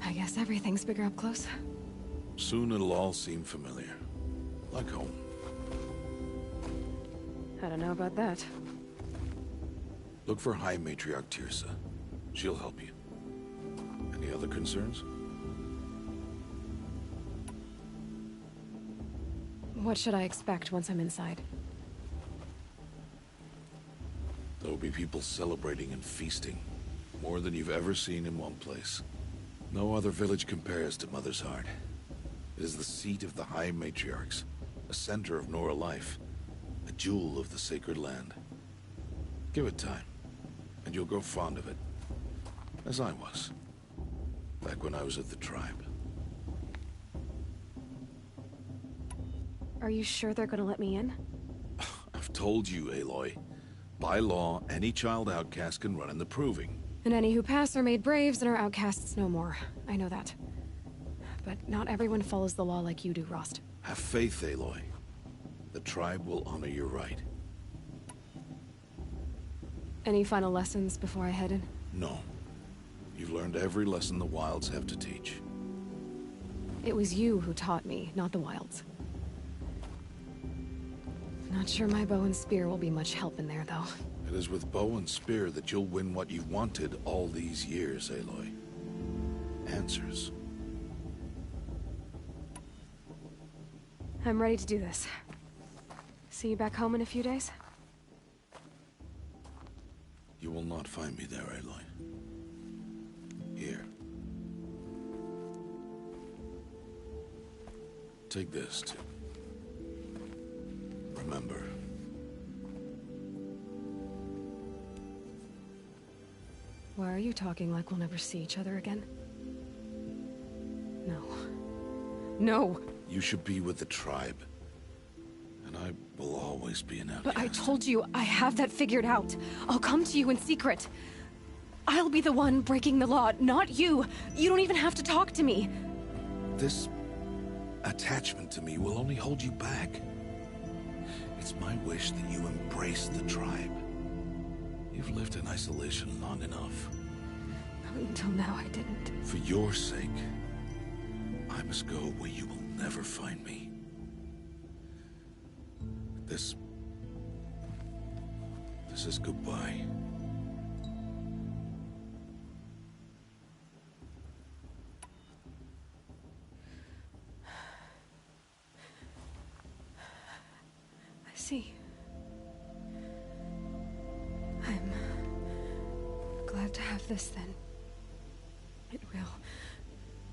I guess everything's bigger up close. Soon it'll all seem familiar. Like home. I don't know about that. Look for High Matriarch Teersa. She'll help you. Any other concerns? What should I expect once I'm inside? There'll be people celebrating and feasting. More than you've ever seen in one place. No other village compares to Mother's Heart. It is the seat of the High Matriarchs, a center of Nora life, a jewel of the sacred land. Give it time, and you'll grow fond of it. As I was. Back when I was at the tribe. Are you sure they're gonna let me in? I've told you, Aloy. By law, any child outcast can run in the Proving. And any who pass are made braves and are outcasts no more. I know that. But not everyone follows the law like you do, Rost. Have faith, Aloy. The tribe will honor your right. Any final lessons before I head in? No. You've learned every lesson the Wilds have to teach. It was you who taught me, not the Wilds. Not sure my bow and spear will be much help in there, though. It is with bow and spear that you'll win what you've wanted all these years, Aloy. Answers. I'm ready to do this. See you back home in a few days? You will not find me there, Aloy. Here. Take this, too. Remember. Why are you talking like we'll never see each other again? No. No! You should be with the tribe. And I will always be an outcast. But I told you, I have that figured out. I'll come to you in secret. I'll be the one breaking the law, not you. You don't even have to talk to me. This attachment to me will only hold you back. It's my wish that you embrace the tribe. You've lived in isolation long enough. Until now, I didn't. For your sake, I must go where you will never find me. This is goodbye. I see. I'm glad to have this then. It will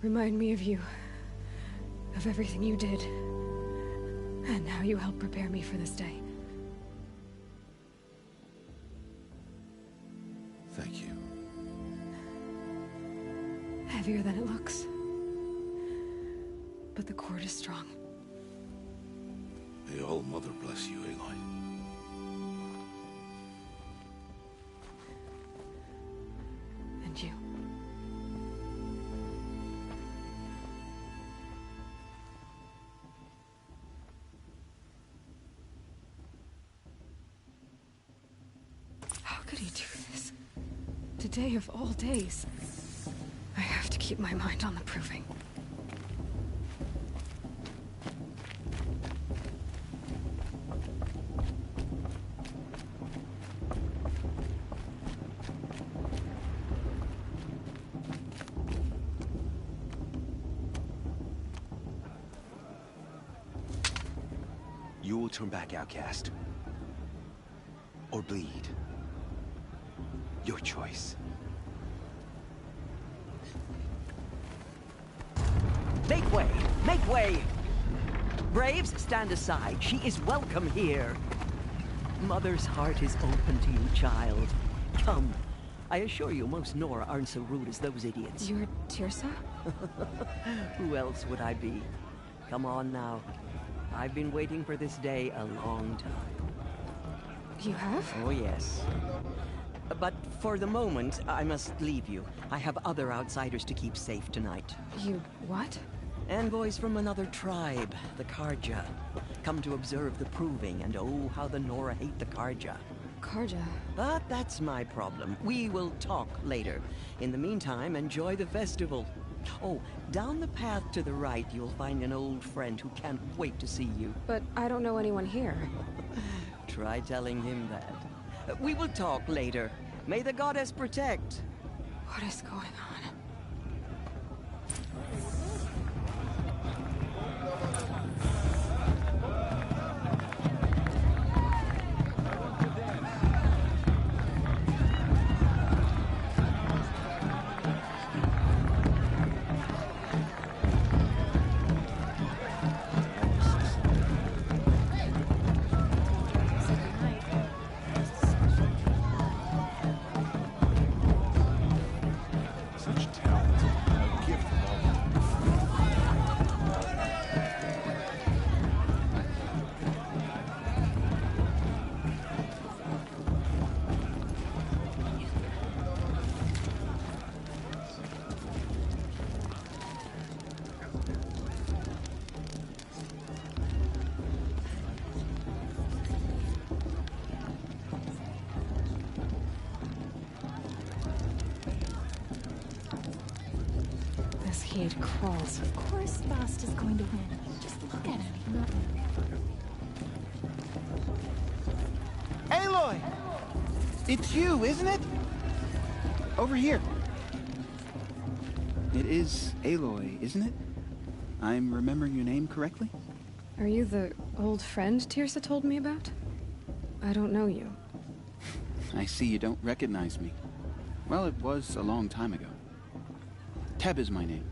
remind me of you, of everything you did, and how you helped prepare me for this day. Thank you. Heavier than it looks. But the cord is strong. May All Mother bless you, Aloy. And you. How could he do this? Today of all days. I have to keep my mind on the proving. You will turn back, outcast. Or bleed. Your choice. Make way! Make way! Braves, stand aside. She is welcome here. Mother's heart is open to you, child. Come. I assure you, most Nora aren't so rude as those idiots. You're Teersa? Who else would I be? Come on now. I've been waiting for this day a long time. You have? Oh, yes. But for the moment, I must leave you. I have other outsiders to keep safe tonight. You what? Envoys from another tribe, the Carja. Come to observe the proving, and oh, how the Nora hate the Carja. Carja? But that's my problem. We will talk later. In the meantime, enjoy the festival. Oh, down the path to the right, you'll find an old friend who can't wait to see you. But I don't know anyone here. Try telling him that. We will talk later. May the goddess protect. What is going on? He'd crawls. Of course Bast is going to win. Just look at him. Aloy! It's you, isn't it? Over here. It is Aloy, isn't it? I'm remembering your name correctly? Are you the old friend Tirsa told me about? I don't know you. I see you don't recognize me. Well, it was a long time ago. Teb is my name.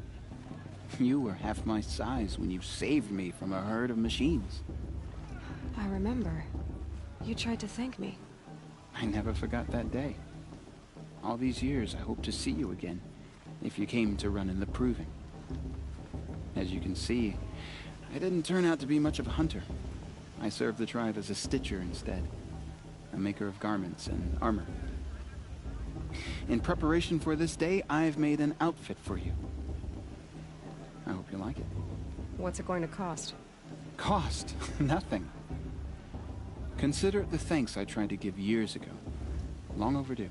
You were half my size when you saved me from a herd of machines. I remember. You tried to thank me. I never forgot that day. All these years, I hope to see you again, if you came to run in the Proving. As you can see, I didn't turn out to be much of a hunter. I served the tribe as a stitcher instead, a maker of garments and armor. In preparation for this day, I've made an outfit for you. I hope you like it. What's it going to cost? Cost? Nothing. Consider it the thanks I tried to give years ago. Long overdue.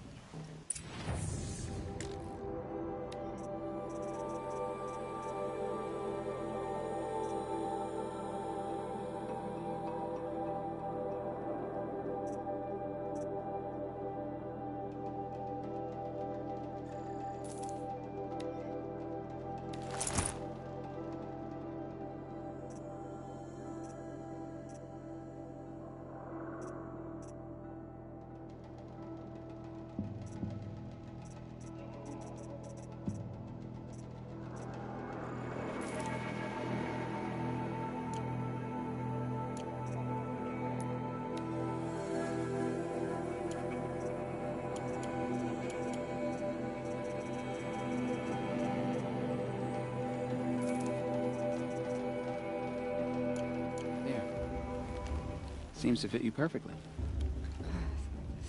Seems to fit you perfectly.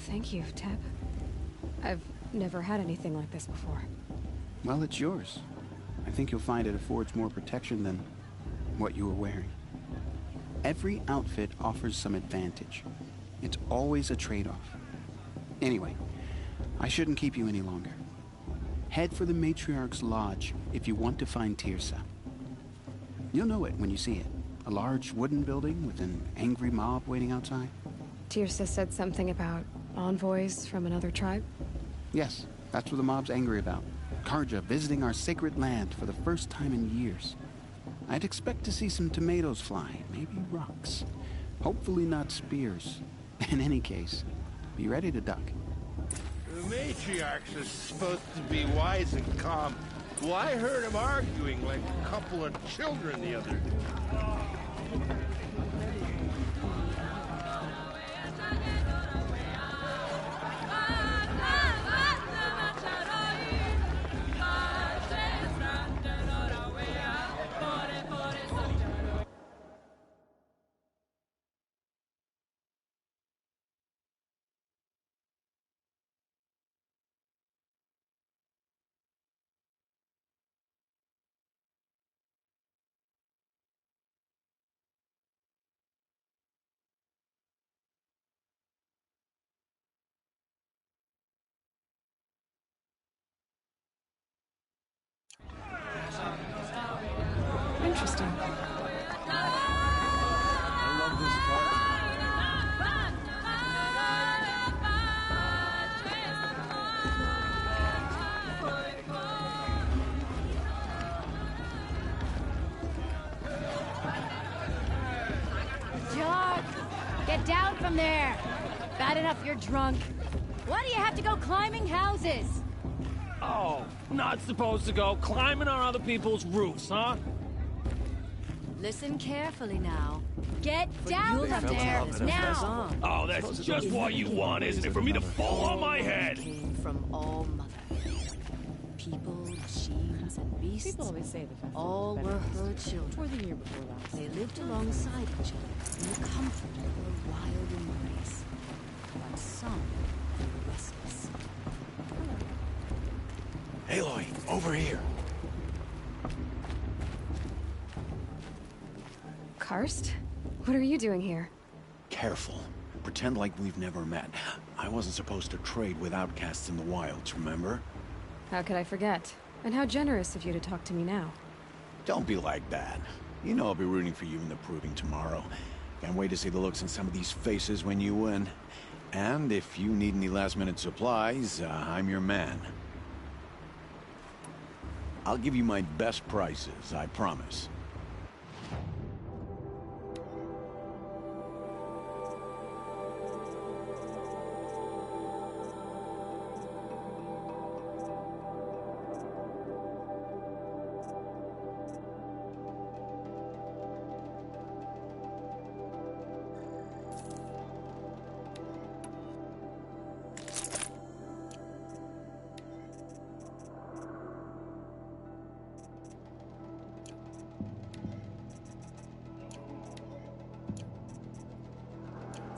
Thank you, Teb. I've never had anything like this before. Well, it's yours. I think you'll find it affords more protection than what you were wearing. Every outfit offers some advantage. It's always a trade-off. Anyway, I shouldn't keep you any longer. Head for the Matriarch's Lodge if you want to find Tirsa. You'll know it when you see it. A large wooden building with an angry mob waiting outside? Tirsa said something about envoys from another tribe? Yes, that's what the mob's angry about. Carja visiting our sacred land for the first time in years. I'd expect to see some tomatoes fly, maybe rocks. Hopefully not spears. In any case, be ready to duck. The matriarchs are supposed to be wise and calm. Well, I heard them arguing like a couple of children the other day. Interesting. I love this part. Jock! Get down from there! Bad enough you're drunk. Why do you have to go climbing houses? Oh, not supposed to go climbing on other people's roofs, huh? Listen carefully now. Get down from there now! Oh, that's just what you want, isn't it? For me to fall on my head! Came from All Mother. People, machines, and beasts. People always say the festival all was were better her last year. children. Or the year before last. They lived alongside each other in the comfort of her wild embrace. But some were restless. Aloy, over here. Karst? What are you doing here? Careful. Pretend like we've never met. I wasn't supposed to trade with outcasts in the wilds, remember? How could I forget? And how generous of you to talk to me now. Don't be like that. You know I'll be rooting for you in the Proving tomorrow. Can't wait to see the looks on some of these faces when you win. And if you need any last-minute supplies, I'm your man. I'll give you my best prices, I promise.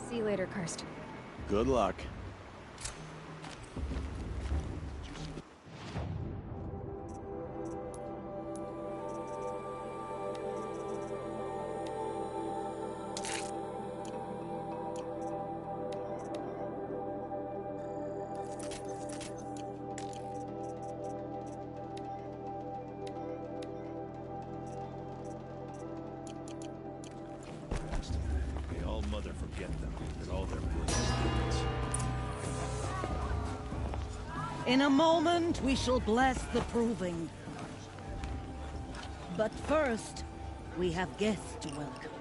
See you later, Karst. Good luck. May all mother forget them and all their blessings. In a moment, we shall bless the proving. But first, we have guests to welcome.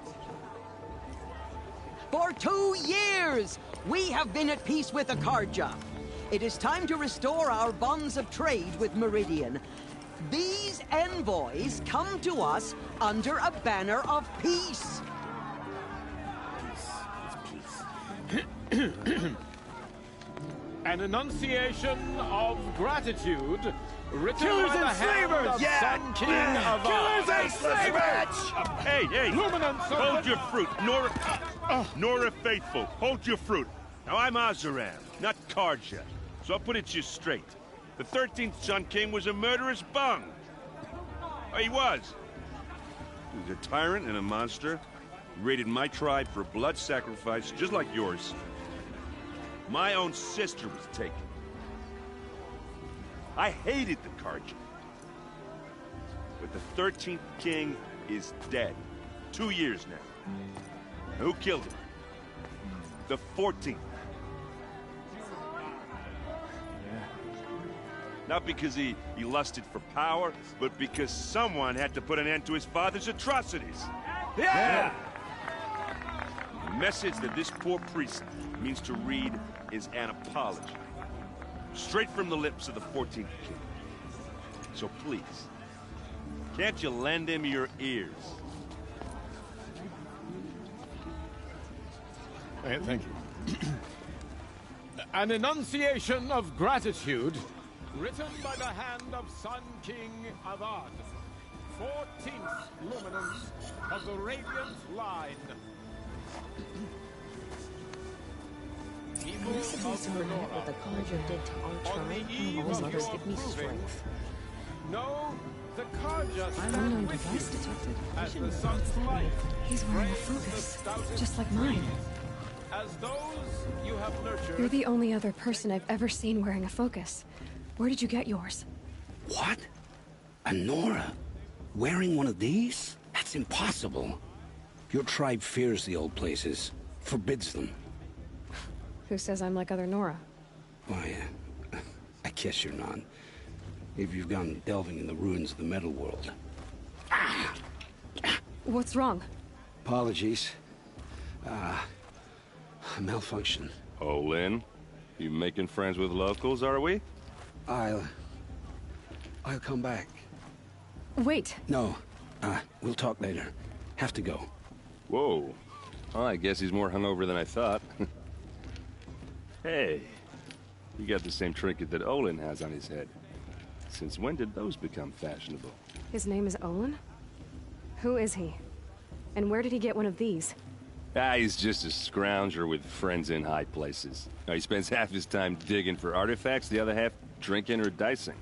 For 2 years, we have been at peace with Akarja. It is time to restore our bonds of trade with Meridian. These envoys come to us under a banner of peace. An enunciation of gratitude written Killers by the and hand slavers! of Yeah! Sun King of Killers and slavers! Hey, hey! Luminance of Hold the- your fruit, Nora Faithful. Hold your fruit. Now I'm Azaram, not Karja, so I'll put it to you straight. The 13th Sun King was a murderous bung. Oh, he was. He was a tyrant and a monster. He raided my tribe for blood sacrifice, just like yours. My own sister was taken. I hated the Karja. But the 13th king is dead. 2 years now. Who killed him? The 14th. Not because he lusted for power, but because someone had to put an end to his father's atrocities. Yeah! The message that this poor priest means to read is an apology. Straight from the lips of the 14th king. So please, can't you lend him your ears? Thank you. An enunciation of gratitude written by the hand of Sun King Avad, 14th luminance of the Radiant Line. People This is also remember what the Karja did to our tribe. All mothers give me strength. No, the Karja I'm stand unknown with device you detected. as the sun's light. He's wearing a focus, just like mine. As those you have nurtured. You're the only other person I've ever seen wearing a focus. Where did you get yours? What? A Nora? Wearing one of these? That's impossible. Your tribe fears the old places, forbids them. Who says I'm like other Nora? Why, I guess you're not. If you've gone delving in the ruins of the metal world. What's wrong? Apologies. A malfunction. Oh, Lynn, you making friends with locals, are we? I'll come back. Wait. No, we'll talk later. Have to go. Whoa. Well, I guess he's more hungover than I thought. Hey, you got the same trinket that Olin has on his head. Since when did those become fashionable? His name is Olin? Who is he? And where did he get one of these? He's just a scrounger with friends in high places. He spends half his time digging for artifacts, the other half drinking or dicing.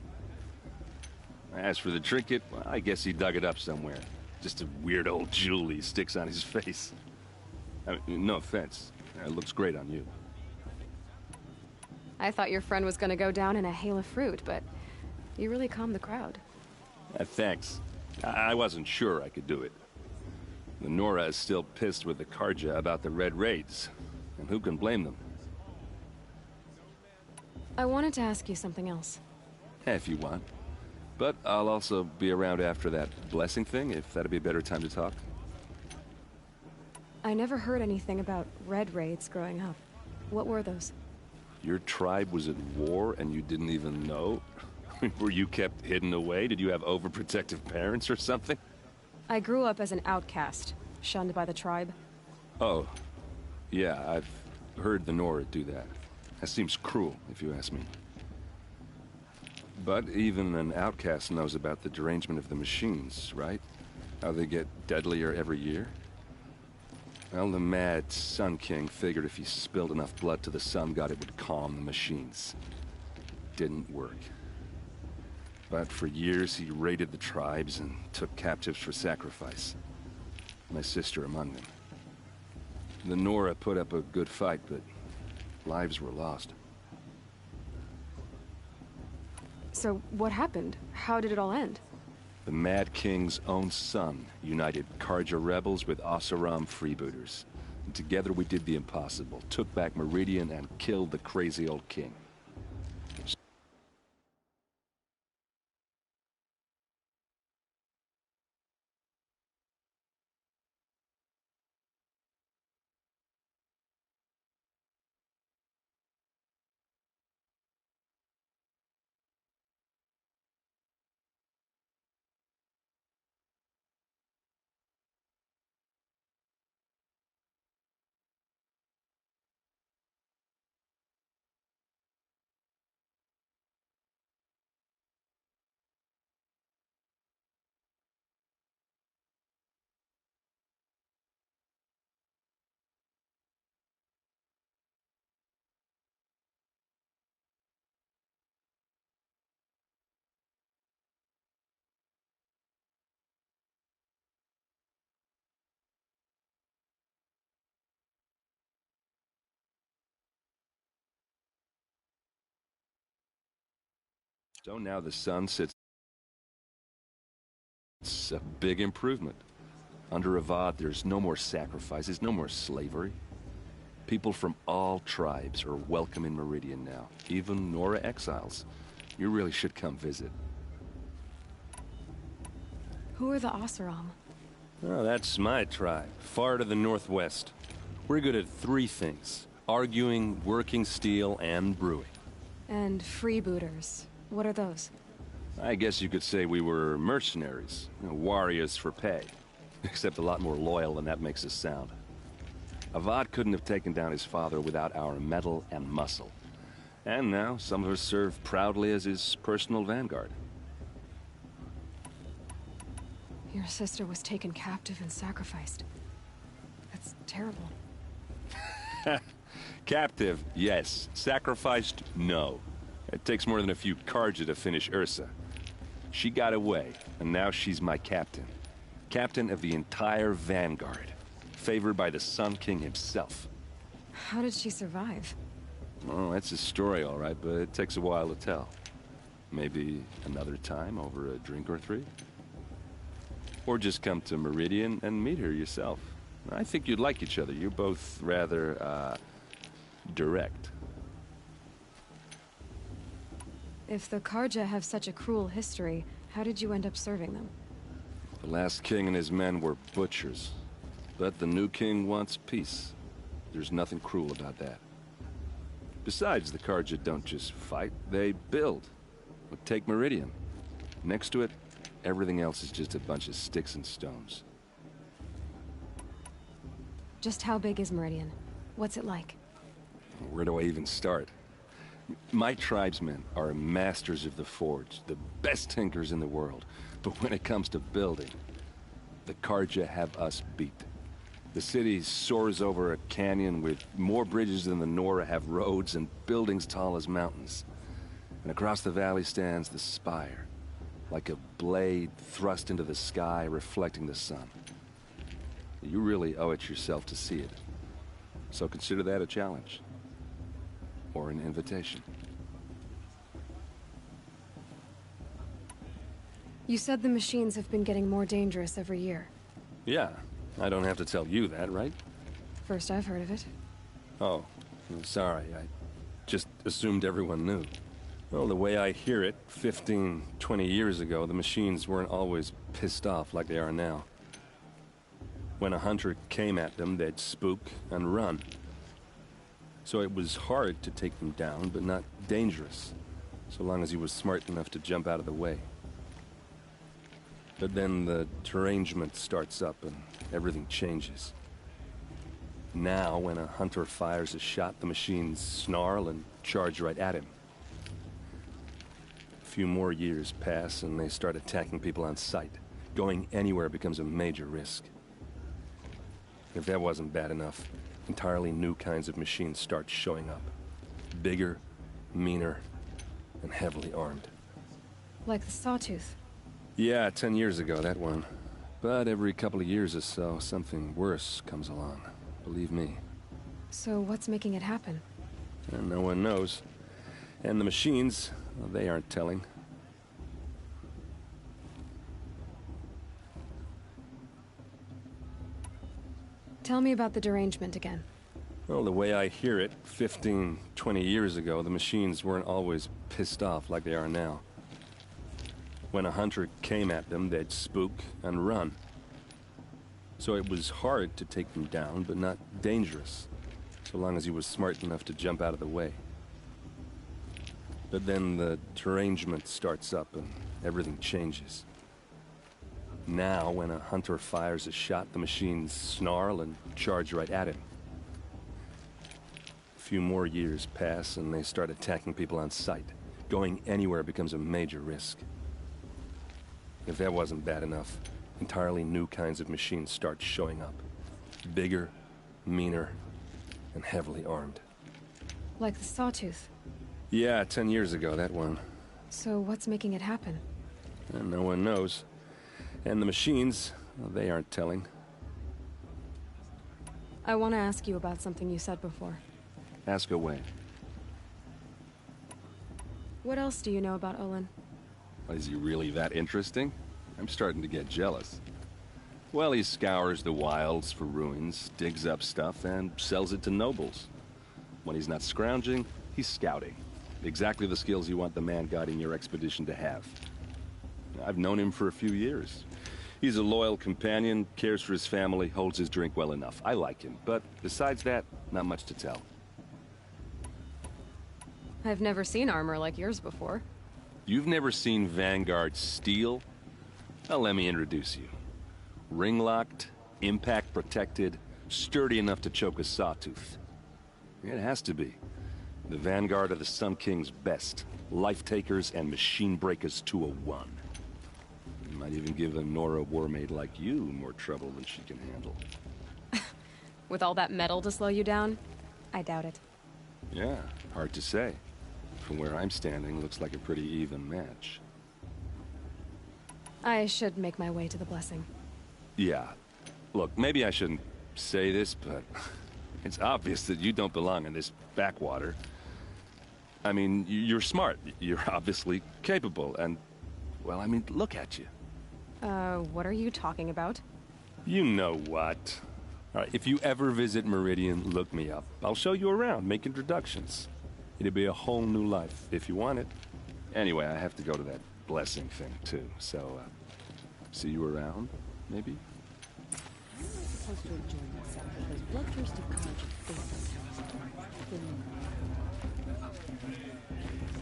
As for the trinket, well, I guess he dug it up somewhere. Just a weird old jewel he sticks on his face. I mean, no offense. It looks great on you. I thought your friend was gonna go down in a hail of fruit, but you really calmed the crowd. Thanks. I wasn't sure I could do it. The Nora is still pissed with the Karja about the Red Raids, and who can blame them? I wanted to ask you something else. If you want. But I'll also be around after that blessing thing, if that'd be a better time to talk. I never heard anything about red raids growing up. What were those? Your tribe was at war and you didn't even know? Were you kept hidden away? Did you have overprotective parents or something? I grew up as an outcast, shunned by the tribe. Oh. Yeah, I've heard the Nora do that. That seems cruel, if you ask me. But even an outcast knows about the derangement of the machines, right? How they get deadlier every year? Well, the mad Sun King figured if he spilled enough blood to the Sun God, it would calm the machines. Didn't work. But for years, he raided the tribes and took captives for sacrifice. My sister among them. The Nora put up a good fight, but lives were lost. So, what happened? How did it all end? The Mad King's own son united Carja rebels with Oseram freebooters. And together we did the impossible, took back Meridian and killed the crazy old king. So now the sun sits. It's a big improvement. Under Avad, there's no more sacrifices, no more slavery. People from all tribes are welcome in Meridian now, even Nora exiles. You really should come visit. Who are the Oseram? Oh, that's my tribe, far to the northwest. We're good at three things: arguing, working steel, and brewing. And freebooters. What are those? I guess you could say we were mercenaries, warriors for pay. Except a lot more loyal than that makes us sound. Avad couldn't have taken down his father without our metal and muscle. And now, some of us serve proudly as his personal vanguard. Your sister was taken captive and sacrificed. That's terrible. Captive, yes. Sacrificed, no. It takes more than a few Carja to finish Ursa. She got away, and now she's my captain. Captain of the entire Vanguard. Favored by the Sun King himself. How did she survive? Oh, that's a story, all right, but it takes a while to tell. Maybe another time over a drink or three? Or just come to Meridian and meet her yourself. I think you'd like each other. You're both rather, direct. If the Carja have such a cruel history, how did you end up serving them? The last king and his men were butchers. But the new king wants peace. There's nothing cruel about that. Besides, the Carja don't just fight, they build. Take Meridian. Next to it, everything else is just a bunch of sticks and stones. Just how big is Meridian? What's it like? Where do I even start? My tribesmen are masters of the forge, the best tinkers in the world. But when it comes to building, the Carja have us beat. The city soars over a canyon with more bridges than the Nora have roads and buildings tall as mountains. And across the valley stands the spire, like a blade thrust into the sky reflecting the sun. You really owe it yourself to see it. So consider that a challenge. Or an invitation. You said the machines have been getting more dangerous every year. Yeah, I don't have to tell you that, right? First I've heard of it. Oh, sorry, I Just assumed everyone knew. Well, the way I hear it, 15, 20 years ago, the machines weren't always pissed off like they are now. When a hunter came at them, they'd spook and run. So it was hard to take them down, but not dangerous, so long as he was smart enough to jump out of the way. But then the derangement starts up and everything changes. Now, when a hunter fires a shot, the machines snarl and charge right at him. A few more years pass and they start attacking people on sight. Going anywhere becomes a major risk. If that wasn't bad enough, entirely new kinds of machines start showing up. Bigger, meaner, and heavily armed. Like the Sawtooth. Yeah, 10 years ago, that one. But every couple of years or so, something worse comes along. Believe me. So what's making it happen? And no one knows. And the machines, well, they aren't telling. Tell me about the derangement again. Well, the way I hear it, 15, 20 years ago, the machines weren't always pissed off like they are now. When a hunter came at them, they'd spook and run. So it was hard to take them down, but not dangerous, so long as he was smart enough to jump out of the way. But then the derangement starts up and everything changes. Now, when a hunter fires a shot, the machines snarl and charge right at him. A few more years pass and they start attacking people on sight. Going anywhere becomes a major risk. If that wasn't bad enough, entirely new kinds of machines start showing up. Bigger, meaner, and heavily armed. Like the Sawtooth. Yeah, 10 years ago, that one. So what's making it happen? And no one knows. And the machines, well, they aren't telling. I want to ask you about something you said before. Ask away. What else do you know about Olin? Is he really that interesting? I'm starting to get jealous. Well, he scours the wilds for ruins, digs up stuff, and sells it to nobles. When he's not scrounging, he's scouting. Exactly the skills you want the man guiding your expedition to have. I've known him for a few years. He's a loyal companion, cares for his family, holds his drink well enough. I like him, but besides that, not much to tell. I've never seen armor like yours before. You've never seen Vanguard steel? Well, let me introduce you. Ring-locked, impact-protected, sturdy enough to choke a sawtooth. It has to be. The Vanguard of the Sun King's best. Life-takers and machine-breakers to a one. You might even give a Nora warmaid like you more trouble than she can handle. With all that metal to slow you down? I doubt it. Yeah, hard to say. From where I'm standing, looks like a pretty even match. I should make my way to the blessing. Yeah. Look, maybe I shouldn't say this, but it's obvious that you don't belong in this backwater. I mean, you're smart. You're obviously capable, and, well, I mean, look at you. What are you talking about? You know what. All right, if you ever visit Meridian, look me up. I'll show you around, make introductions. It'll be a whole new life, if you want it. Anyway, I have to go to that blessing thing, too, so, see you around, maybe? I'm not supposed to enjoy myself because bloodthirsty cards are faceless.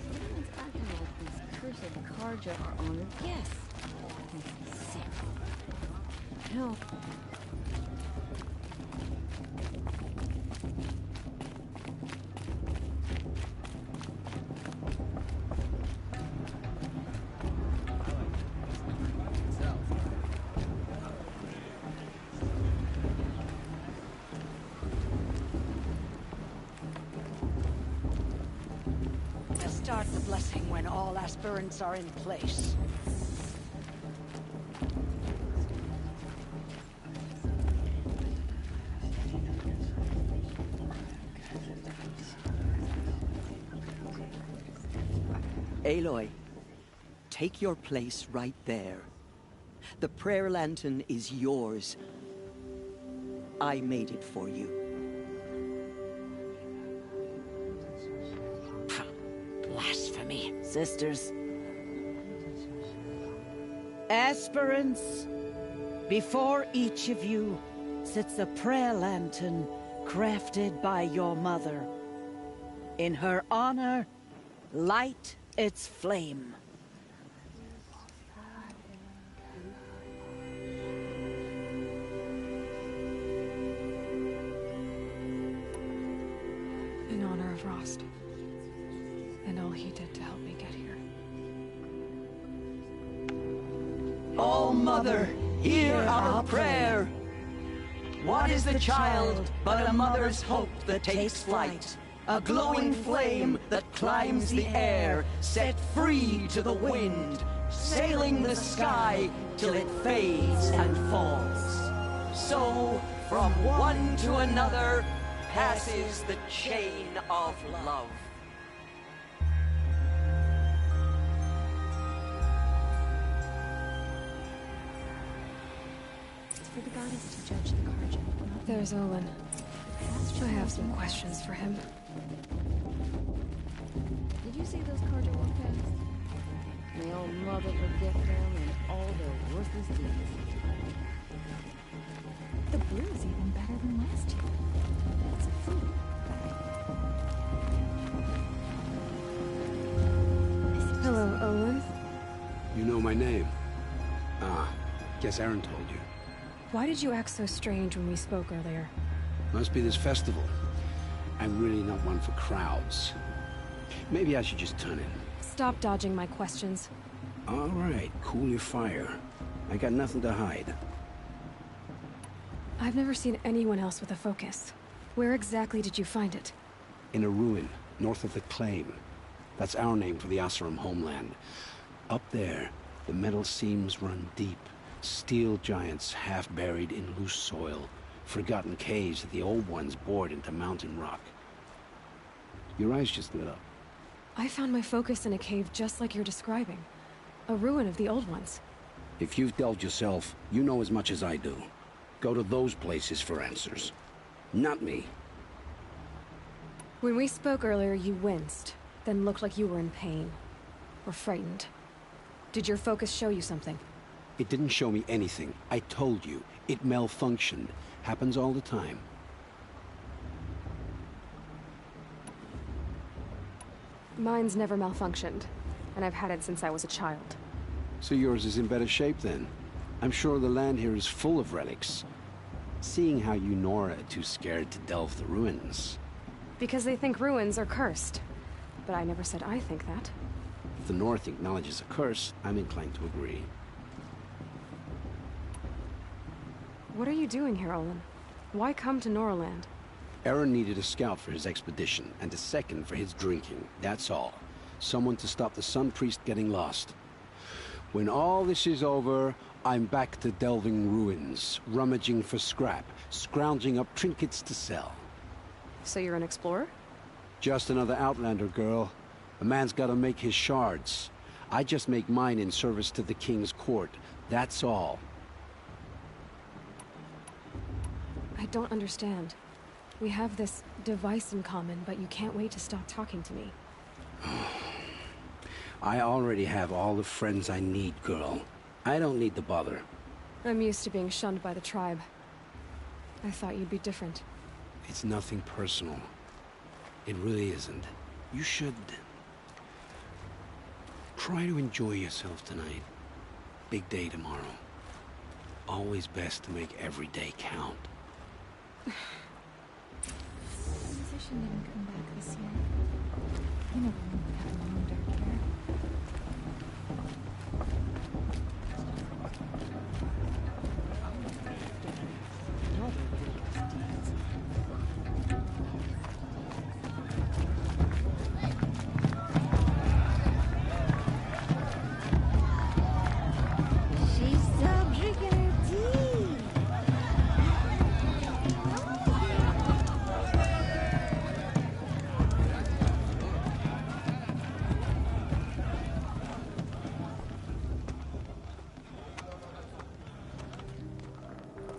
Someone's acting like these cursed Karja are honored guests. Makes me sick. Hell. Start the blessing when all aspirants are in place. Aloy, take your place right there. The prayer lantern is yours. I made it for you. sisters. Aspirants, before each of you sits a prayer lantern crafted by your mother. In her honor, light its flame. In honor of Rost. And all he did to help me get here. Oh, Mother, hear our prayer. What is the child but a mother's hope that takes flight? A glowing flame that climbs the air, set free to the wind, sailing the sky till it fades and falls. So, from one to another, passes the chain of love. For the goddess to judge the Carja. There's Olin. I have some questions for him. Did you see those Carja walk past? May old mother forget them and all their worthless deeds. The brew is even better than last year. It's a food. Hello, Olin. You know my name? Ah, guess Aaron told you. Why did you act so strange when we spoke earlier? Must be this festival. I'm really not one for crowds. Maybe I should just turn in. Stop dodging my questions. All right, cool your fire. I got nothing to hide. I've never seen anyone else with a focus. Where exactly did you find it? In a ruin, north of the Claim. That's our name for the Oseram homeland. Up there, the metal seams run deep. Steel giants half buried in loose soil. Forgotten caves that the old ones bored into mountain rock. Your eyes just lit up. I found my focus in a cave just like you're describing. A ruin of the old ones. If you've delved yourself, you know as much as I do. Go to those places for answers. Not me. When we spoke earlier, you winced, then looked like you were in pain. Or frightened. Did your focus show you something? It didn't show me anything. I told you. It malfunctioned. Happens all the time. Mine's never malfunctioned, and I've had it since I was a child. So yours is in better shape then. I'm sure the land here is full of relics. Seeing how you Nora are too scared to delve the ruins. Because they think ruins are cursed. But I never said I think that. If the North acknowledges a curse, I'm inclined to agree. What are you doing here, Olin? Why come to Noraland? Aaron needed a scout for his expedition, and a second for his drinking. That's all. Someone to stop the Sun Priest getting lost. When all this is over, I'm back to delving ruins, rummaging for scrap, scrounging up trinkets to sell. So you're an explorer? Just another Outlander, girl. A man's gotta make his shards. I just make mine in service to the King's court. That's all. I don't understand. We have this device in common, but you can't wait to stop talking to me. I already have all the friends I need, girl. I don't need the bother. I'm used to being shunned by the tribe. I thought you'd be different. It's nothing personal. It really isn't. You should... try to enjoy yourself tonight. Big day tomorrow. Always best to make every day count. The musician didn't come back this year. You never knew what happened to him, dark hair. She's still drinking her tea.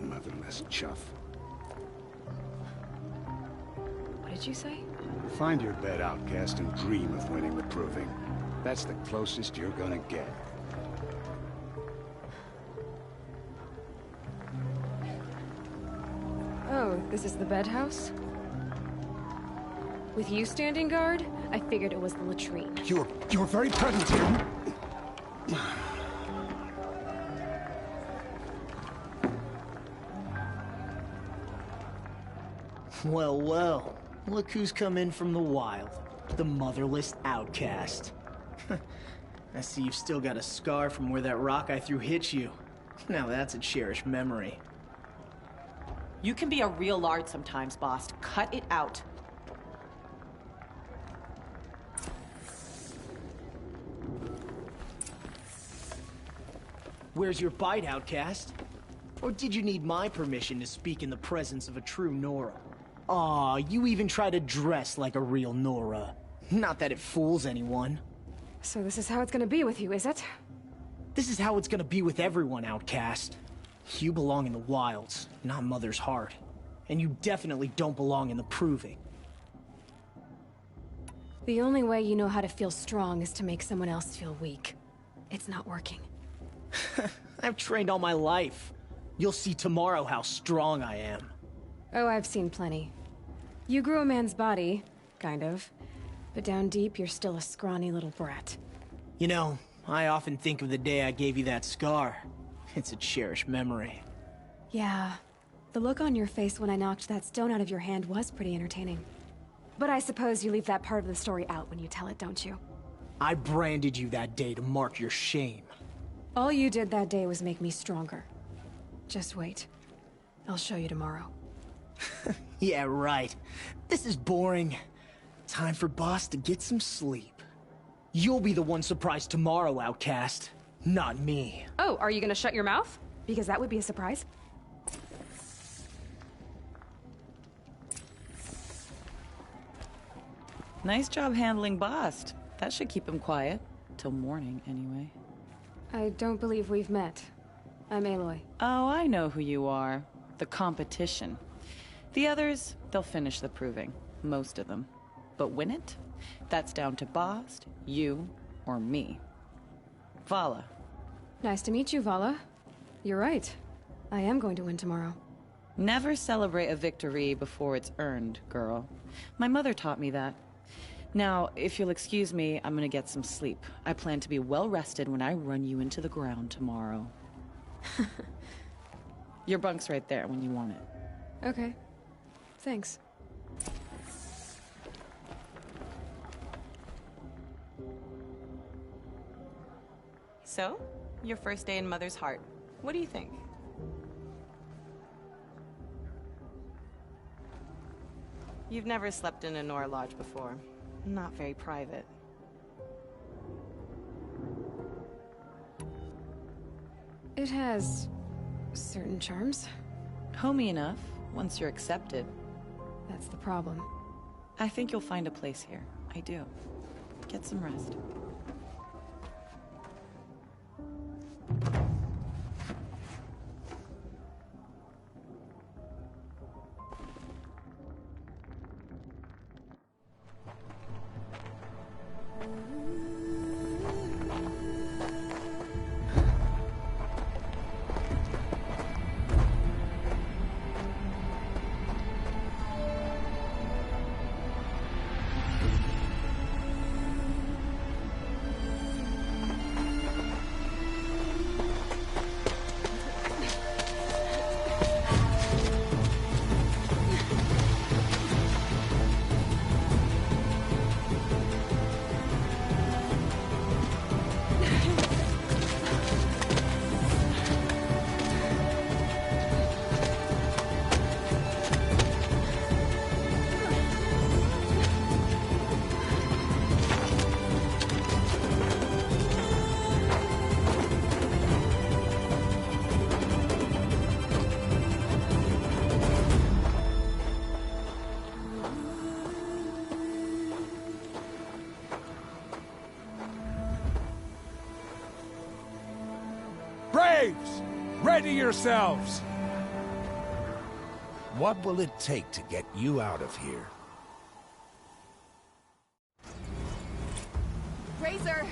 Motherless chuff. What did you say? Find your bed, outcast, and dream of winning the proving. That's the closest you're gonna get. Oh, this is the bed house? With you standing guard, I figured it was the latrine. You're very present here. Well, well. Look who's come in from the wild. The motherless outcast. I see you've still got a scar from where that rock I threw hit you. Now that's a cherished memory. You can be a real lard sometimes, boss. Cut it out. Where's your bite, outcast? Or did you need my permission to speak in the presence of a true Nora? Aw, you even try to dress like a real Nora. Not that it fools anyone. So this is how it's gonna be with you, is it? This is how it's gonna be with everyone, outcast. You belong in the wilds, not Mother's heart. And you definitely don't belong in the Proving. The only way you know how to feel strong is to make someone else feel weak. It's not working. I've trained all my life. You'll see tomorrow how strong I am. Oh, I've seen plenty. You grew a man's body, kind of. But down deep, you're still a scrawny little brat. You know, I often think of the day I gave you that scar. It's a cherished memory. Yeah. The look on your face when I knocked that stone out of your hand was pretty entertaining. But I suppose you leave that part of the story out when you tell it, don't you? I branded you that day to mark your shame. All you did that day was make me stronger. Just wait. I'll show you tomorrow. Yeah, right. This is boring. Time for Boss to get some sleep. You'll be the one surprised tomorrow, outcast. Not me. Oh, are you gonna shut your mouth? Because that would be a surprise. Nice job handling Bast. That should keep him quiet. Till morning, anyway. I don't believe we've met. I'm Aloy. Oh, I know who you are. The competition. The others, they'll finish the proving. Most of them. But win it? That's down to Bast, you, or me. Vala. Nice to meet you, Vala. You're right. I am going to win tomorrow. Never celebrate a victory before it's earned, girl. My mother taught me that. Now, if you'll excuse me, I'm gonna get some sleep. I plan to be well rested when I run you into the ground tomorrow. Your bunk's right there when you want it. Okay. Thanks. So, your first day in Mother's heart. What do you think? You've never slept in a Nora Lodge before. Not very private. It has certain charms. Homey enough, once you're accepted. That's the problem. I think you'll find a place here. I do. Get some rest. Braves! Ready yourselves! What will it take to get you out of here? Razor!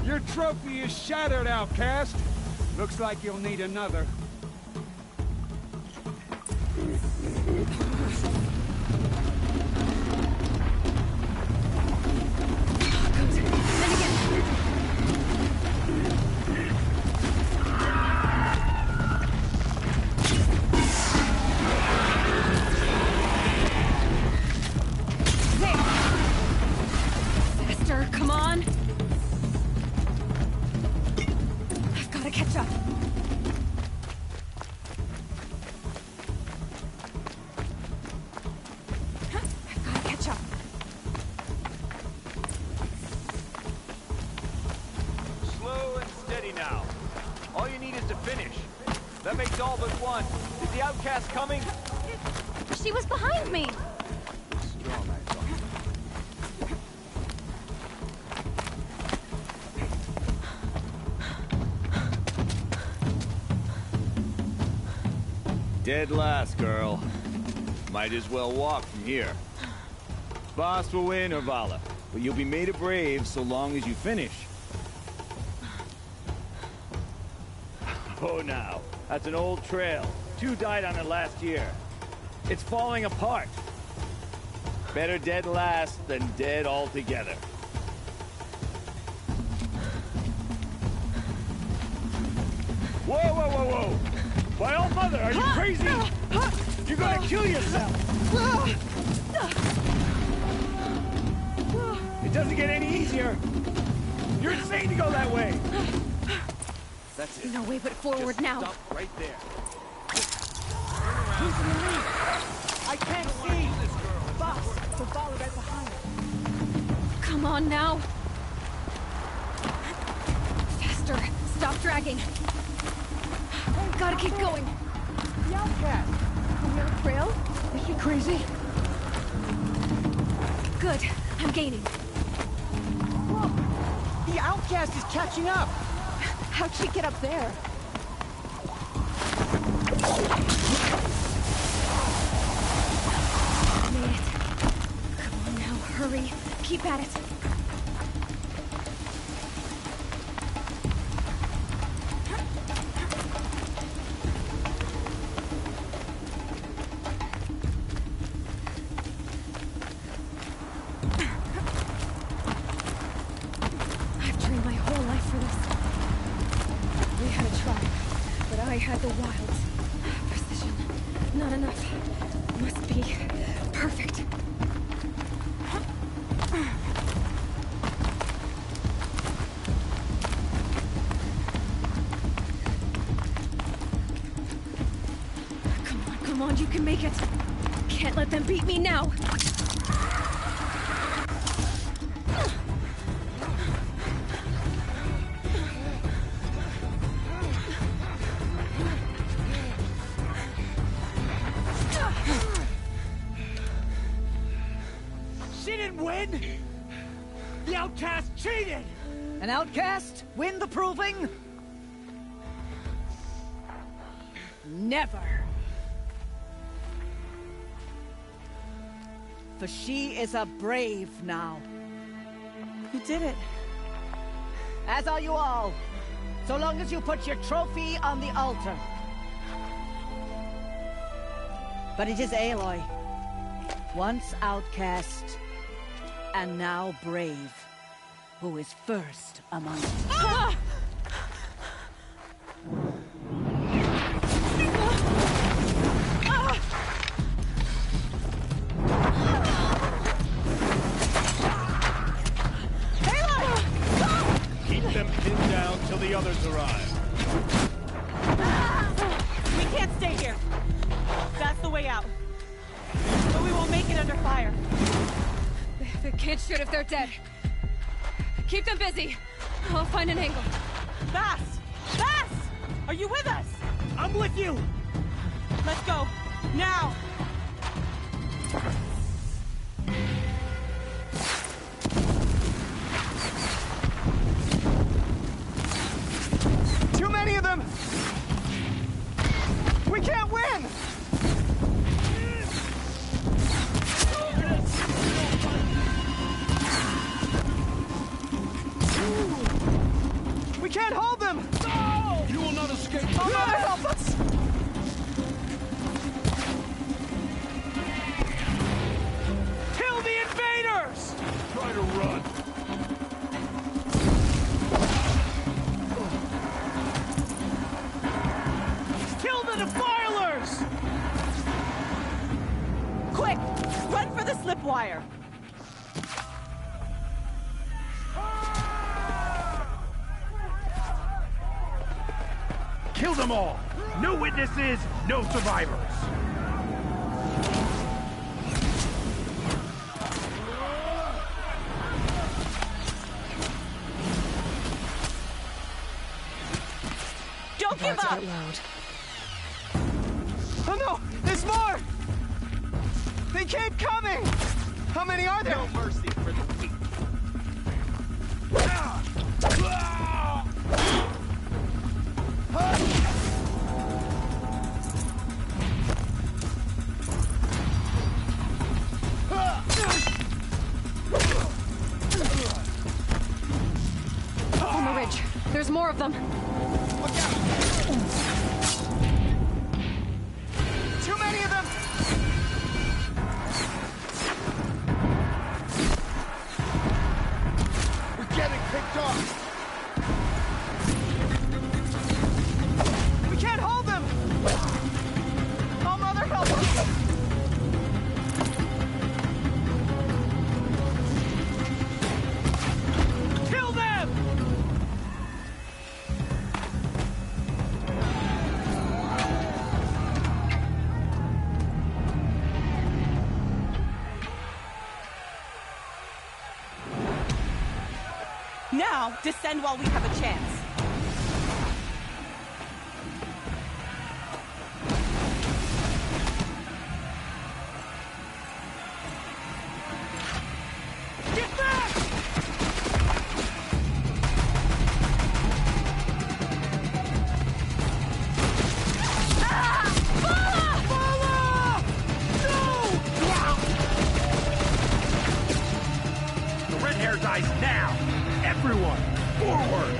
Your trophy is shattered, outcast. Looks like you'll need another. Faster, come on! I've gotta catch up. I've gotta catch up. Slow and steady now. All you need is to finish. That makes all but one. Is the outcast coming? She was behind me! Dead last, girl. Might as well walk from here. Boss will win, or Vala, but you'll be made a brave so long as you finish. Oh, now. That's an old trail. 2 died on it last year. It's falling apart. Better dead last than dead altogether. Whoa, whoa, whoa, whoa! My old mother, are you crazy? You're gonna kill yourself! It doesn't get any easier! You're insane to go that way! That's it. No way but forward Just now. Stop right there. I can't see! Boss, the ball right behind. Come on now! Faster! Stop dragging! Gotta keep going! The outcast! From your trail? Is she crazy? Good. I'm gaining. Look! The outcast is catching up! How'd she get up there? Made it. Come on now, hurry. Keep at it. I've trained my whole life for this. We had a tribe, but I had the wilds. Precision. Not enough. Must be perfect. Come on, you can make it. Can't let them beat me now. She didn't win! The outcast cheated! An outcast? Win the proving? Never. For she is a brave now. You did it. As are you all. So long as you put your trophy on the altar. But it is Aloy. Once outcast, and now brave, who is first among us. Ah! Keep them pinned down till the others arrive. We can't stay here. under fire. They can't shoot if they're dead. Keep them busy. I'll find an angle. Bass! Bass! Are you with us? I'm with you! Let's go. Now! Too many of them! We can't win! We can't hold them! No! You will not escape. Oh, Mother, help us! Kill the invaders! Try to run. Kill the defilers! Quick! Run for the slip wire! Kill them all! No witnesses, no survivors! Don't give up! Oh no! There's more! They keep coming! How many are there? No mercy for the weak. On the ridge. There's more of them. Too many of them! We're getting picked off! We can't hold them! Oh, Mother, help us! Kill them! Now, descend while we have a chance. Get back! The red hair dies now! Everyone, forward!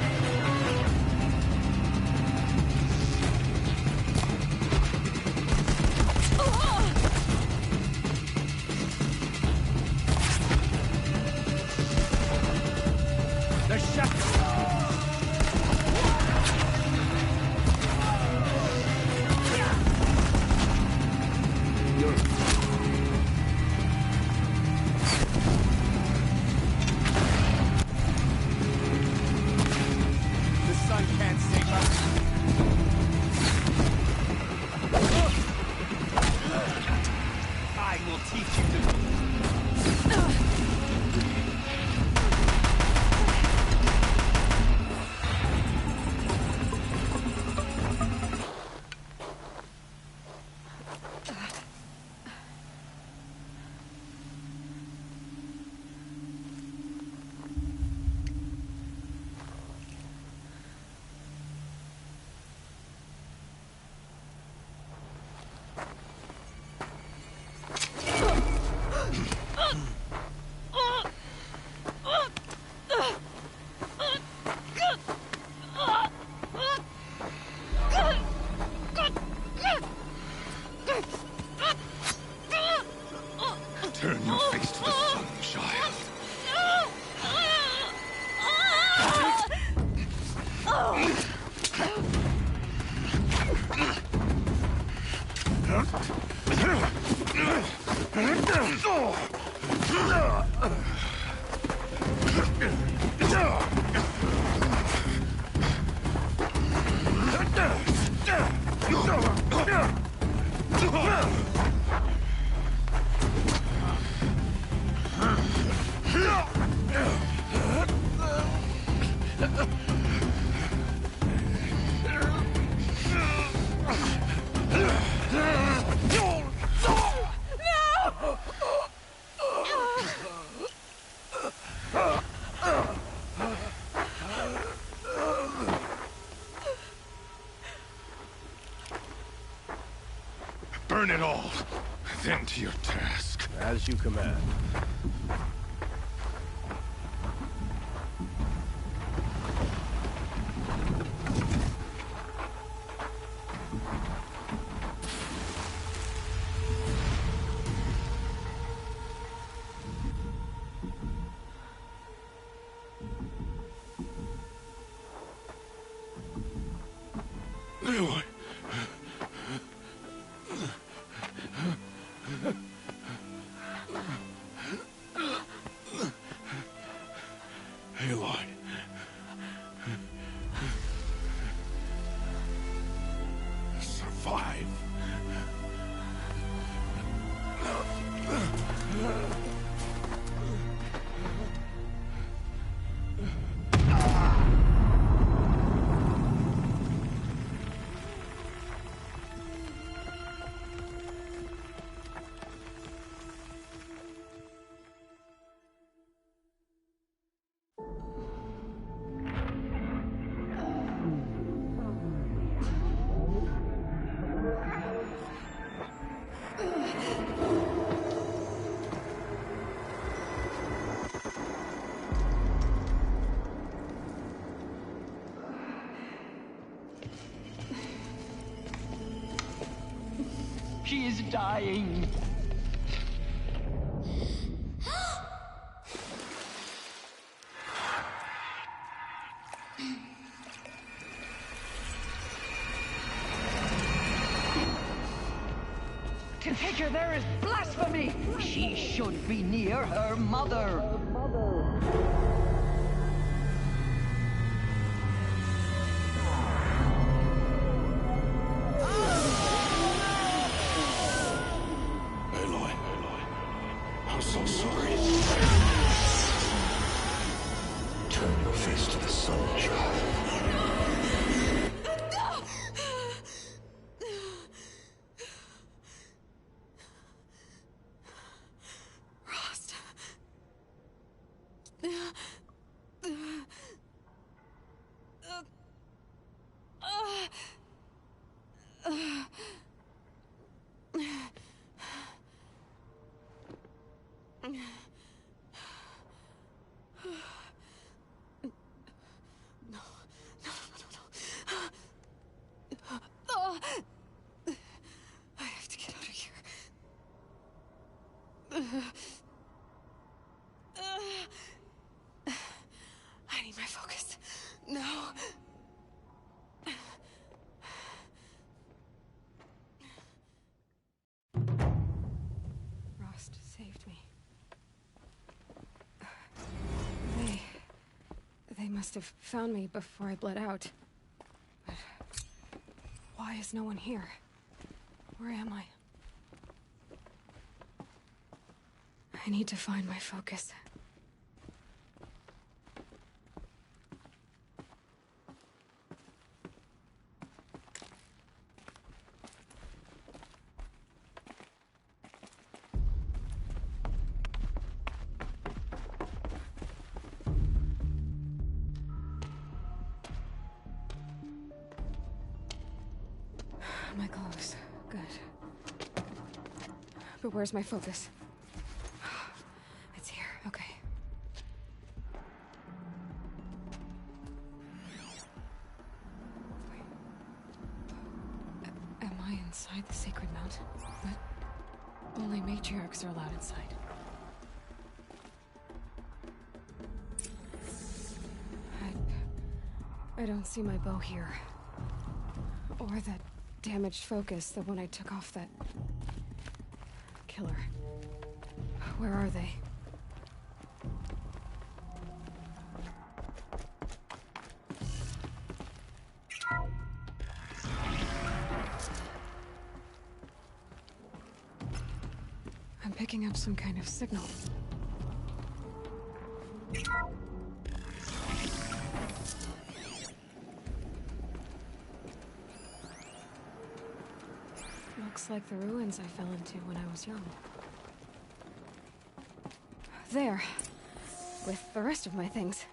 The shot. The sun can't save us. I will teach you to... Turn your face to the sun, child. Burn it all, then to your task. As you command. Aloy. Aloy. Survive. She is dying. To take her there is blasphemy. She should be near her mother. Aloy. I'm so sorry. Turn your face to the sun, child. Rost. I have to get out of here. I need my focus. No. Rost saved me. They must have found me before I bled out. But why is no one here? Where am I? I need to find my focus. My clothes. Good. But where's my focus? It's here. Okay. Wait. Am I inside the sacred mountain? But only matriarchs are allowed inside. I don't see my bow here. Or that damaged focus, the one I took off that killer. Where are they? I'm picking up some kind of signal. Looks like the ruins I fell into when I was young. There. With the rest of my things.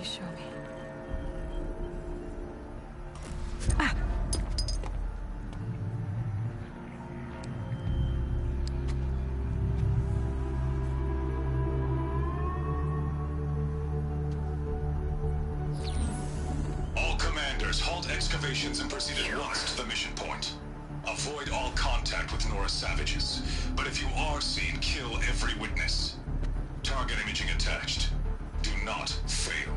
Please show me. All commanders, halt excavations and proceed at once to the mission point. Avoid all contact with Nora savages, but if you are seen, kill every witness. Target imaging attached. Do not fail.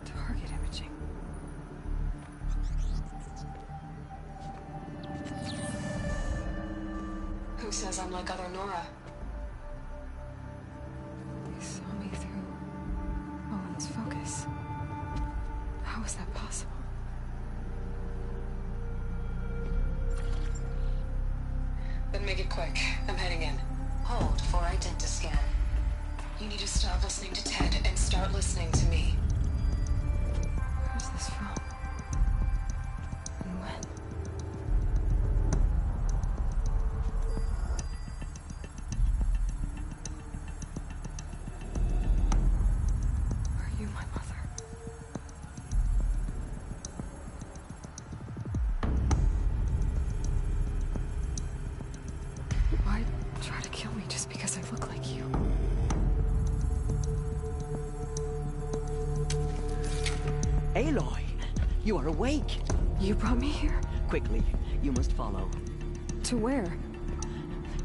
Target imaging. Who says I'm like other Nora? They saw me through Owen's focus. How is that possible? Then make it quick. I'm heading in. Hold for identiscan. You need to stop listening to Ted and start listening to me. Where's this from? And when? Are you my mother? Why try to kill me just because I look like you? Aloy, you are awake. You brought me here? Quickly, you must follow. To where?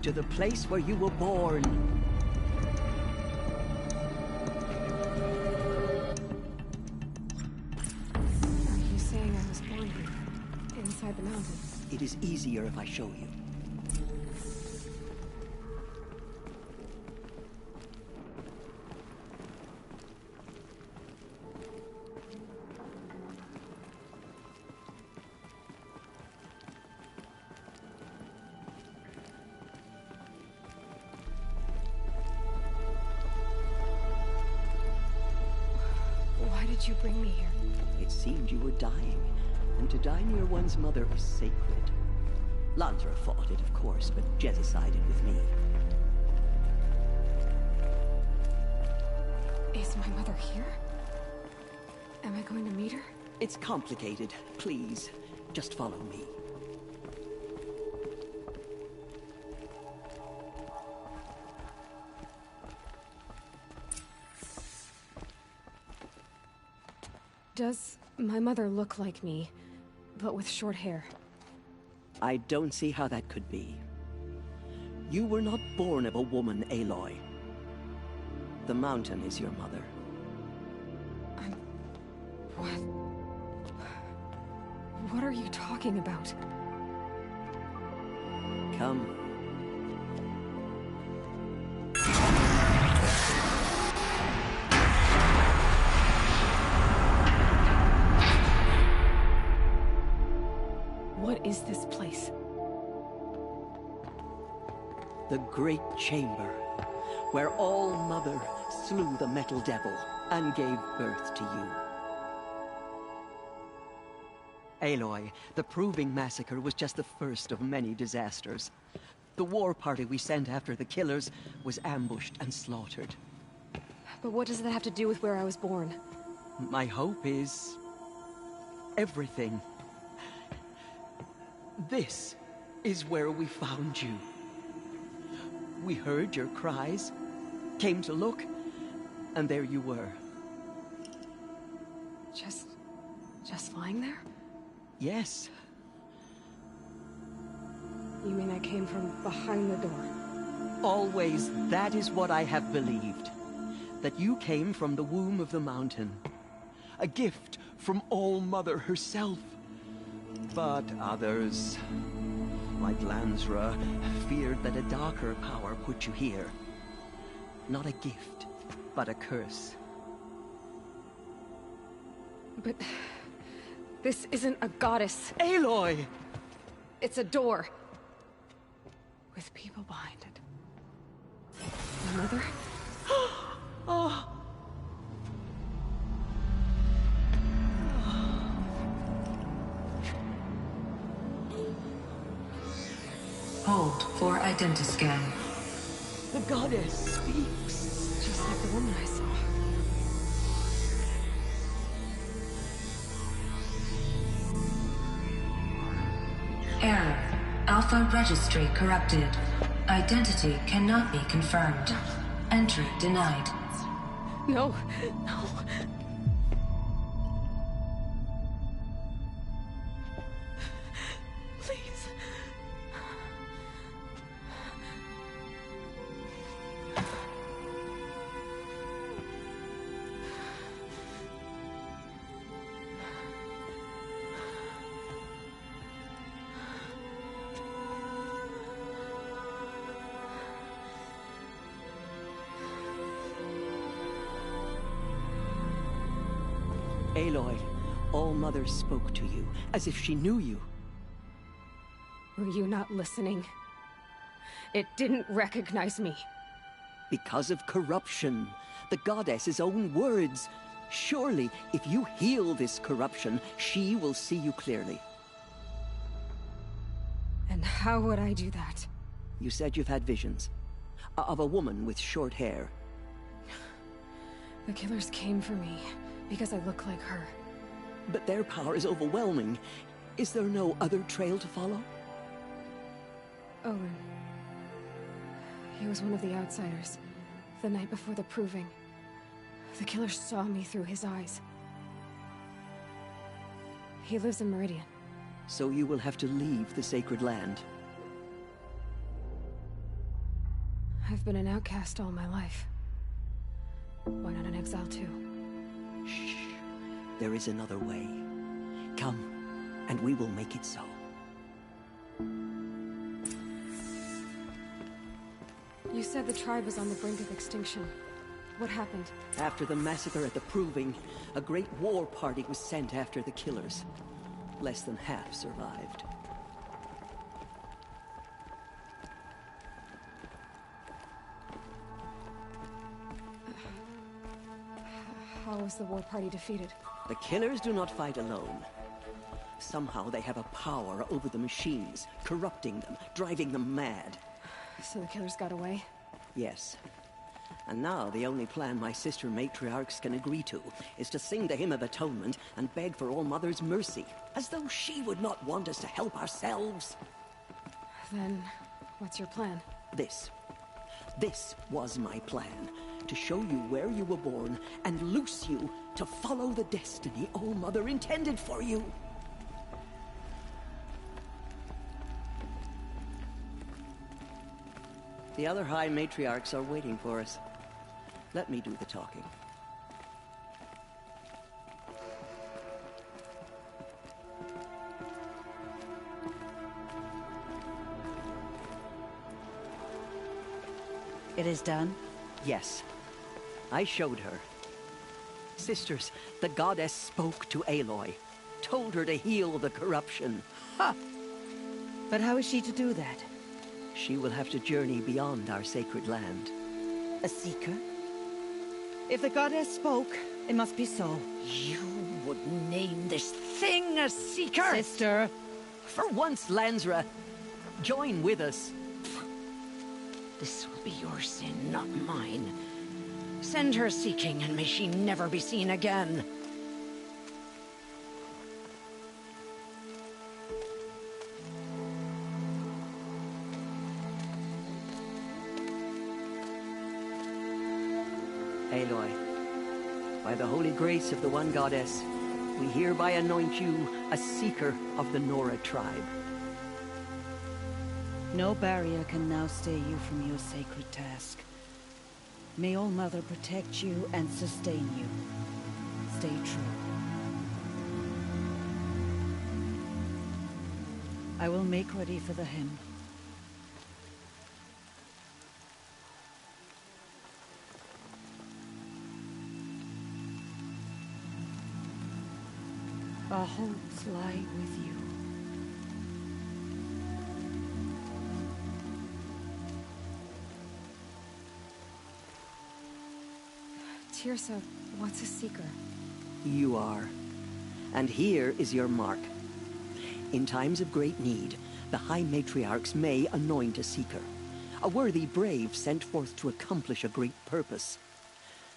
To the place where you were born. Are you saying I was born here? Inside the mountains? It is easier if I show you. Why did you bring me here? It seemed you were dying, and to die near one's mother is sacred. Lansra fought it, of course, but Jezza sided with me. Is my mother here? Am I going to meet her? It's complicated. Please, just follow me. Does my mother look like me, but with short hair? I don't see how that could be. You were not born of a woman, Aloy. The mountain is your mother. What? What are you talking about? Come. What is this place? The Great Chamber, where All-Mother slew the Metal Devil and gave birth to you. Aloy, the Proving Massacre was just the first of many disasters. The war party we sent after the killers was ambushed and slaughtered. But what does that have to do with where I was born? My hope is... everything. This is where we found you. We heard your cries, came to look, and there you were. Just lying there? Yes. You mean I came from behind the door? Always, that is what I have believed. That you came from the womb of the mountain. A gift from All-Mother herself. But others, like Lansra, feared that a darker power put you here. Not a gift, but a curse. But... this isn't a goddess. Aloy! It's a door. With people behind it. My mother? Oh! Hold for identiscan. The goddess speaks. Just like the woman I saw. Error. Alpha registry corrupted. Identity cannot be confirmed. Entry denied. No, no. Please. Aloy, All-Mother spoke to you, as if she knew you. Were you not listening? It didn't recognize me. Because of corruption. The goddess's own words. Surely, if you heal this corruption, she will see you clearly. And how would I do that? You said you've had visions. Of a woman with short hair. The killers came for me, because I look like her. But their power is overwhelming. Is there no other trail to follow? Owen. He was one of the outsiders. The night before the proving. The killer saw me through his eyes. He lives in Meridian. So you will have to leave the sacred land. I've been an outcast all my life. Why not an exile too? Shh. There is another way. Come, and we will make it so. You said the tribe was on the brink of extinction. What happened? After the massacre at the Proving, a great war party was sent after the killers. Less than half survived. How was the war party defeated? The killers do not fight alone. Somehow they have a power over the machines, corrupting them, driving them mad. So the killers got away? Yes. And now the only plan my sister matriarchs can agree to is to sing the Hymn of Atonement and beg for All-Mother's mercy, as though she would not want us to help ourselves. Then, what's your plan? This was my plan. To show you where you were born and loose you to follow the destiny All-Mother intended for you. The other High Matriarchs are waiting for us. Let me do the talking. It is done? Yes. I showed her. Sisters, the goddess spoke to Aloy. Told her to heal the corruption. Ha! But how is she to do that? She will have to journey beyond our sacred land. A seeker? If the goddess spoke, it must be so. You would name this thing a seeker? Sister! For once, Lansra, join with us. This will be your sin, not mine. Send her seeking, and may she never be seen again. Aloy, by the holy grace of the One Goddess, we hereby anoint you a seeker of the Nora tribe. No barrier can now stay you from your sacred task. May All-Mother protect you and sustain you. Stay true. I will make ready for the hymn. Our hopes lie with you. Teersa, what's a seeker? You are. And here is your mark. In times of great need, the High Matriarchs may anoint a seeker. A worthy brave sent forth to accomplish a great purpose.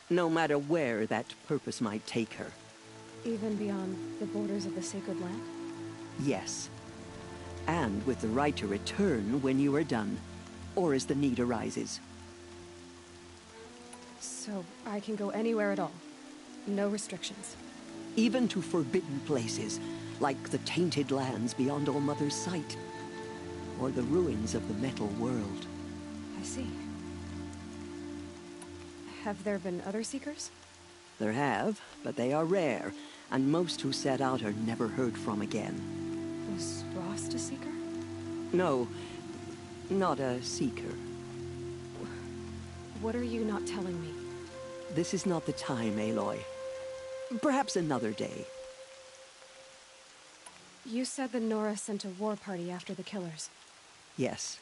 No matter where that purpose might take her. Even beyond the borders of the sacred land? Yes. And with the right to return when you are done, or as the need arises. So I can go anywhere at all? No restrictions? Even to forbidden places, like the tainted lands beyond All-Mother's sight, or the ruins of the metal world. I see. Have there been other Seekers? There have, but they are rare, and most who set out are never heard from again. Was Rost a Seeker? No, not a Seeker. What are you not telling me? This is not the time, Aloy. Perhaps another day. You said the Nora sent a war party after the killers. Yes.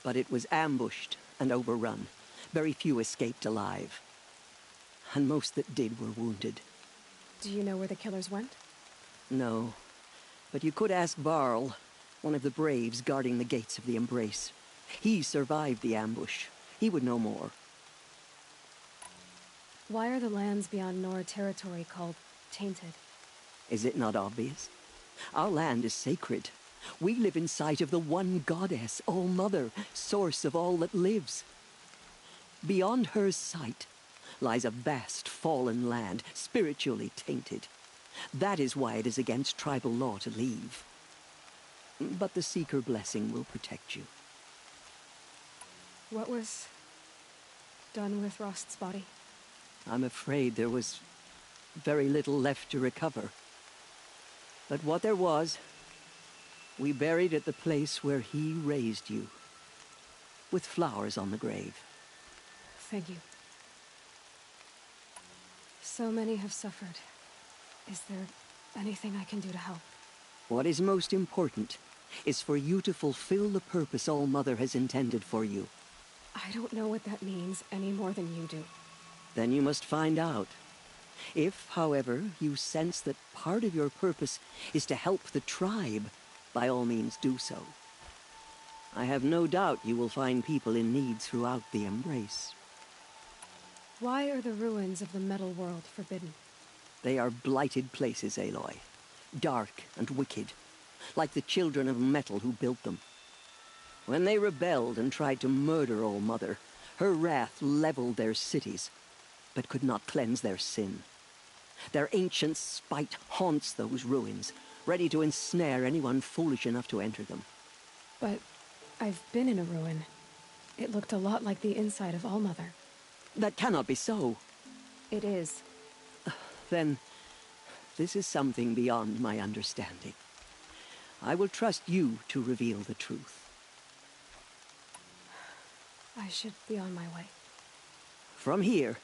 But it was ambushed and overrun. Very few escaped alive. And most that did were wounded. Do you know where the killers went? No. But you could ask Varl, one of the braves guarding the gates of the Embrace. He survived the ambush. He would know more. Why are the lands beyond Nora territory called tainted? Is it not obvious? Our land is sacred. We live in sight of the one goddess, All-Mother, source of all that lives. Beyond her sight lies a vast fallen land, spiritually tainted. That is why it is against tribal law to leave. But the Seeker blessing will protect you. What was done with Rost's body? I'm afraid there was very little left to recover. But what there was, we buried at the place where he raised you, with flowers on the grave. Thank you. So many have suffered. Is there anything I can do to help? What is most important is for you to fulfill the purpose All-Mother has intended for you. I don't know what that means any more than you do. Then you must find out. If, however, you sense that part of your purpose is to help the tribe, by all means do so. I have no doubt you will find people in need throughout the Embrace. Why are the ruins of the metal world forbidden? They are blighted places, Aloy. Dark and wicked, like the children of metal who built them. When they rebelled and tried to murder All-Mother, her wrath leveled their cities, but could not cleanse their sin. Their ancient spite haunts those ruins, ready to ensnare anyone foolish enough to enter them. But I've been in a ruin. It looked a lot like the inside of All-Mother. That cannot be so. It is. Then, this is something beyond my understanding. I will trust you to reveal the truth. I should be on my way. From here,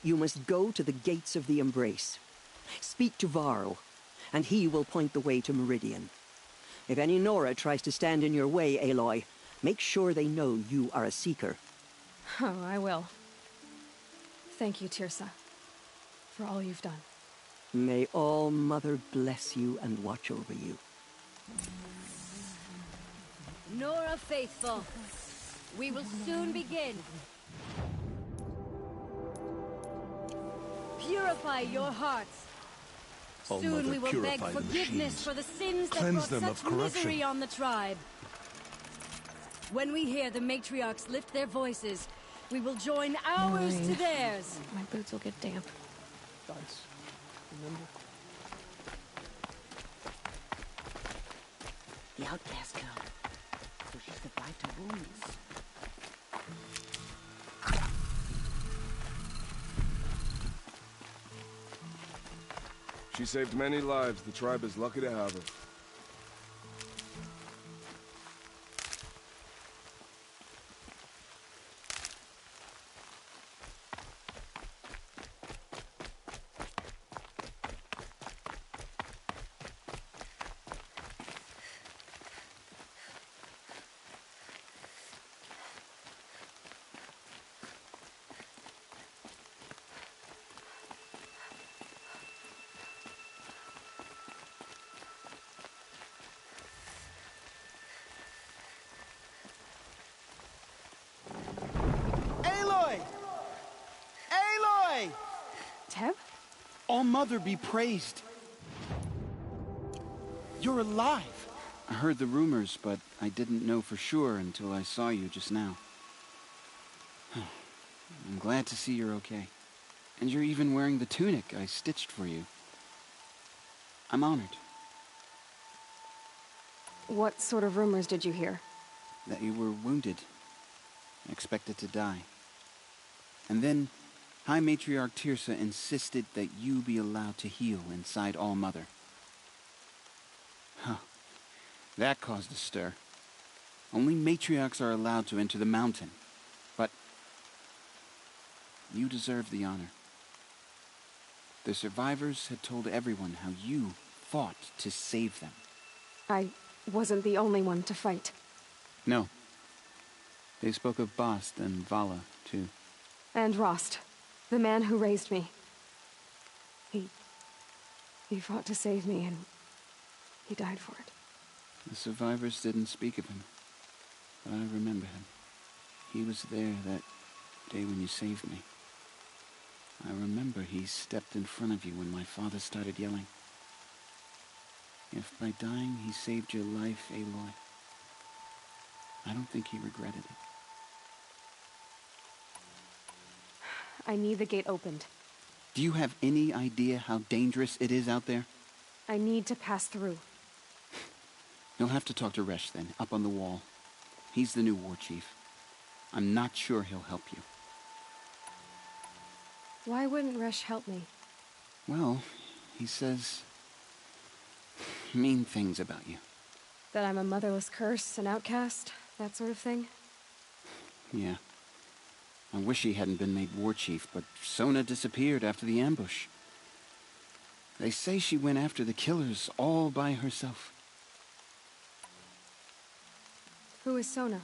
you must go to the gates of the Embrace. Speak to Varl, and he will point the way to Meridian. If any Nora tries to stand in your way, Aloy, make sure they know you are a Seeker. Oh, I will. Thank you, Teersa, for all you've done. May All-Mother bless you and watch over you. Nora faithful, we will soon begin. Purify your hearts. Soon we will beg forgiveness for the sins that brought such misery on the tribe. When we hear the matriarchs lift their voices, we will join ours to theirs. My boots will get damp. Dice. Remember? The outcast girl. So she survived her wounds. She saved many lives. The tribe is lucky to have her. All-Mother be praised. You're alive. I heard the rumors, but I didn't know for sure until I saw you just now. I'm glad to see you're okay. And you're even wearing the tunic I stitched for you. I'm honored. What sort of rumors did you hear? That you were wounded. Expected to die. And then, High Matriarch Teersa insisted that you be allowed to heal inside All-Mother. Huh. That caused a stir. Only matriarchs are allowed to enter the mountain. But you deserve the honor. The survivors had told everyone how you fought to save them. I wasn't the only one to fight. No. They spoke of Bast and Vala, too. And Rost, the man who raised me. He fought to save me, and he died for it. The survivors didn't speak of him, but I remember him. He was there that day when you saved me. I remember he stepped in front of you when my father started yelling. If by dying he saved your life, Aloy, I don't think he regretted it. I need the gate opened. Do you have any idea how dangerous it is out there? I need to pass through. You'll have to talk to Resh then, up on the wall. He's the new war chief. I'm not sure he'll help you. Why wouldn't Resh help me? Well, he says mean things about you. That I'm a motherless curse, an outcast, that sort of thing? Yeah. I wish he hadn't been made war chief, but Sona disappeared after the ambush. They say she went after the killers all by herself. Who is Sona?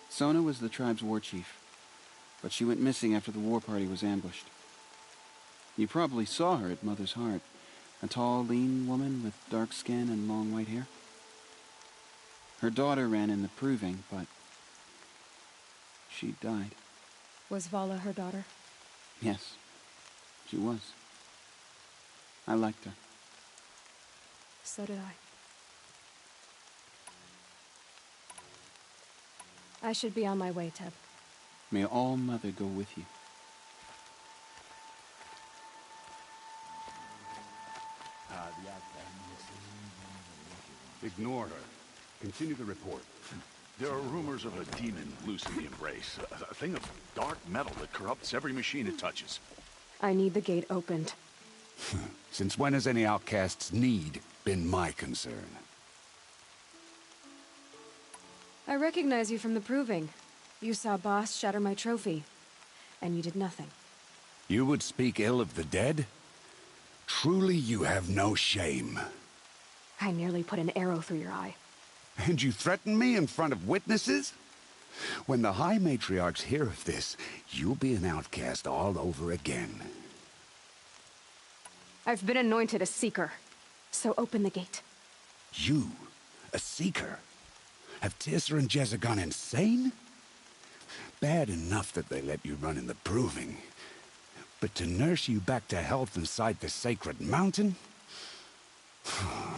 Sona was the tribe's war chief, but she went missing after the war party was ambushed. You probably saw her at Mother's Heart. A tall, lean woman with dark skin and long white hair. Her daughter ran in the proving, but she died. Was Vala her daughter? Yes, she was. I liked her. So did I. I should be on my way, Teb. May All-Mother go with you. Ignore her. Continue the report. There are rumors of a demon loose in the Embrace. A thing of dark metal that corrupts every machine it touches. I need the gate opened. Since when has any outcast's need been my concern? I recognize you from the proving. You saw Bast shatter my trophy, and you did nothing. You would speak ill of the dead? Truly you have no shame. I nearly put an arrow through your eye. And you threaten me in front of witnesses? When the High Matriarchs hear of this, you'll be an outcast all over again. I've been anointed a Seeker, so open the gate. You? A Seeker? Have Teersa and Jezza gone insane? Bad enough that they let you run in the proving. But to nurse you back to health inside the sacred mountain?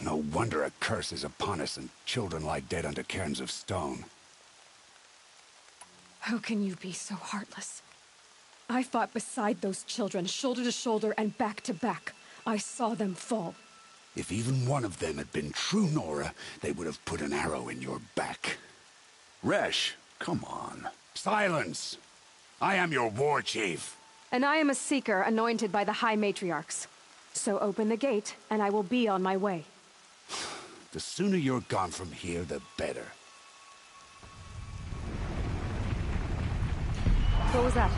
No wonder a curse is upon us and children lie dead under cairns of stone. How can you be so heartless? I fought beside those children, shoulder to shoulder and back to back. I saw them fall. If even one of them had been true Nora, they would have put an arrow in your back. Resh, come on. Silence! I am your war chief. And I am a Seeker anointed by the High Matriarchs. So open the gate, and I will be on my way. The sooner you're gone from here, the better. What was that?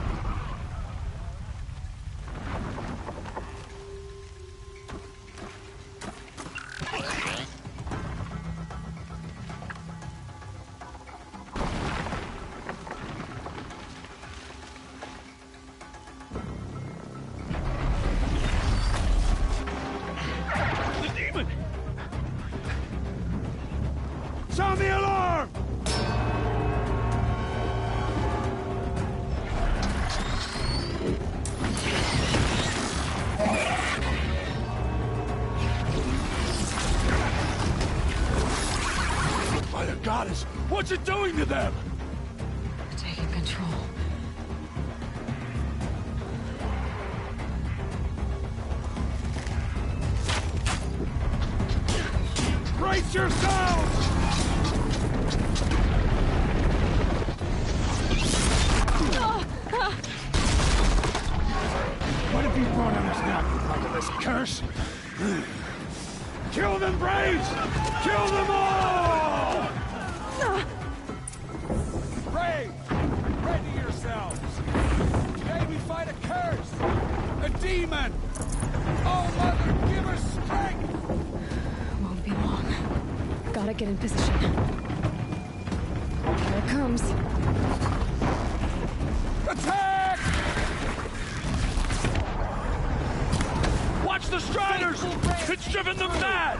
Sound the alarm! goddess! What's it doing to them? Taking control. Brace yourselves! What have you brought on us now, under this curse? Kill them, Braves! Kill them all! Brave! Ready yourselves! Today we fight a curse! A demon! Oh, Mother, give us strength! Won't be long. Gotta get in position. Here it comes. Attack! Watch the Striders! It's driven them mad!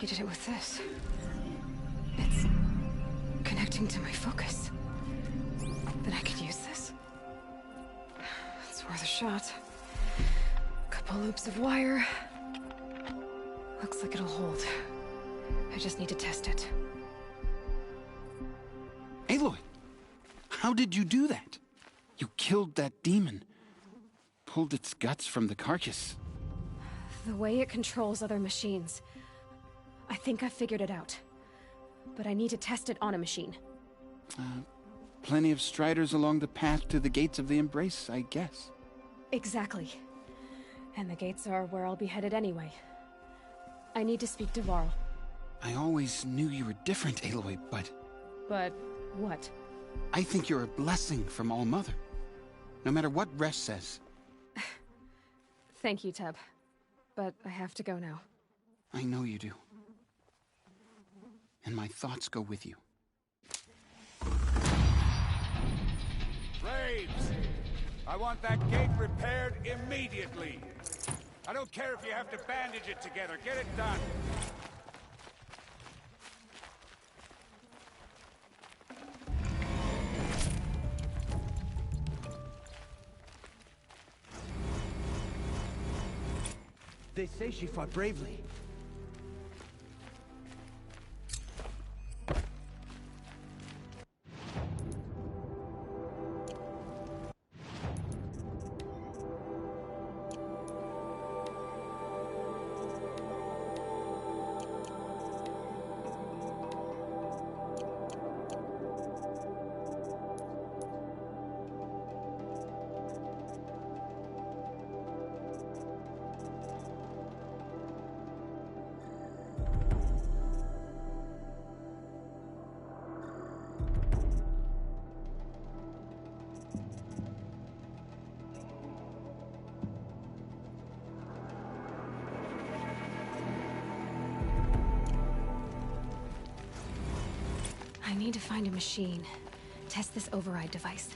You did it with this. It's connecting to my focus. Then I could use this. It's worth a shot. Couple loops of wire. Looks like it'll hold. I just need to test it. Aloy! How did you do that? You killed that demon. Pulled its guts from the carcass. The way it controls other machines. I think I figured it out. But I need to test it on a machine. Plenty of Striders along the path to the gates of the Embrace, I guess. Exactly. And the gates are where I'll be headed anyway. I need to speak to Varl. I always knew you were different, Aloy, but... But what? I think you're a blessing from All-Mother. No matter what Resh says. Thank you, Teb. But I have to go now. I know you do. And my thoughts go with you. Braves! I want that gate repaired immediately. I don't care if you have to bandage it together. Get it done. They say she fought bravely. I need to find a machine. Test this override device.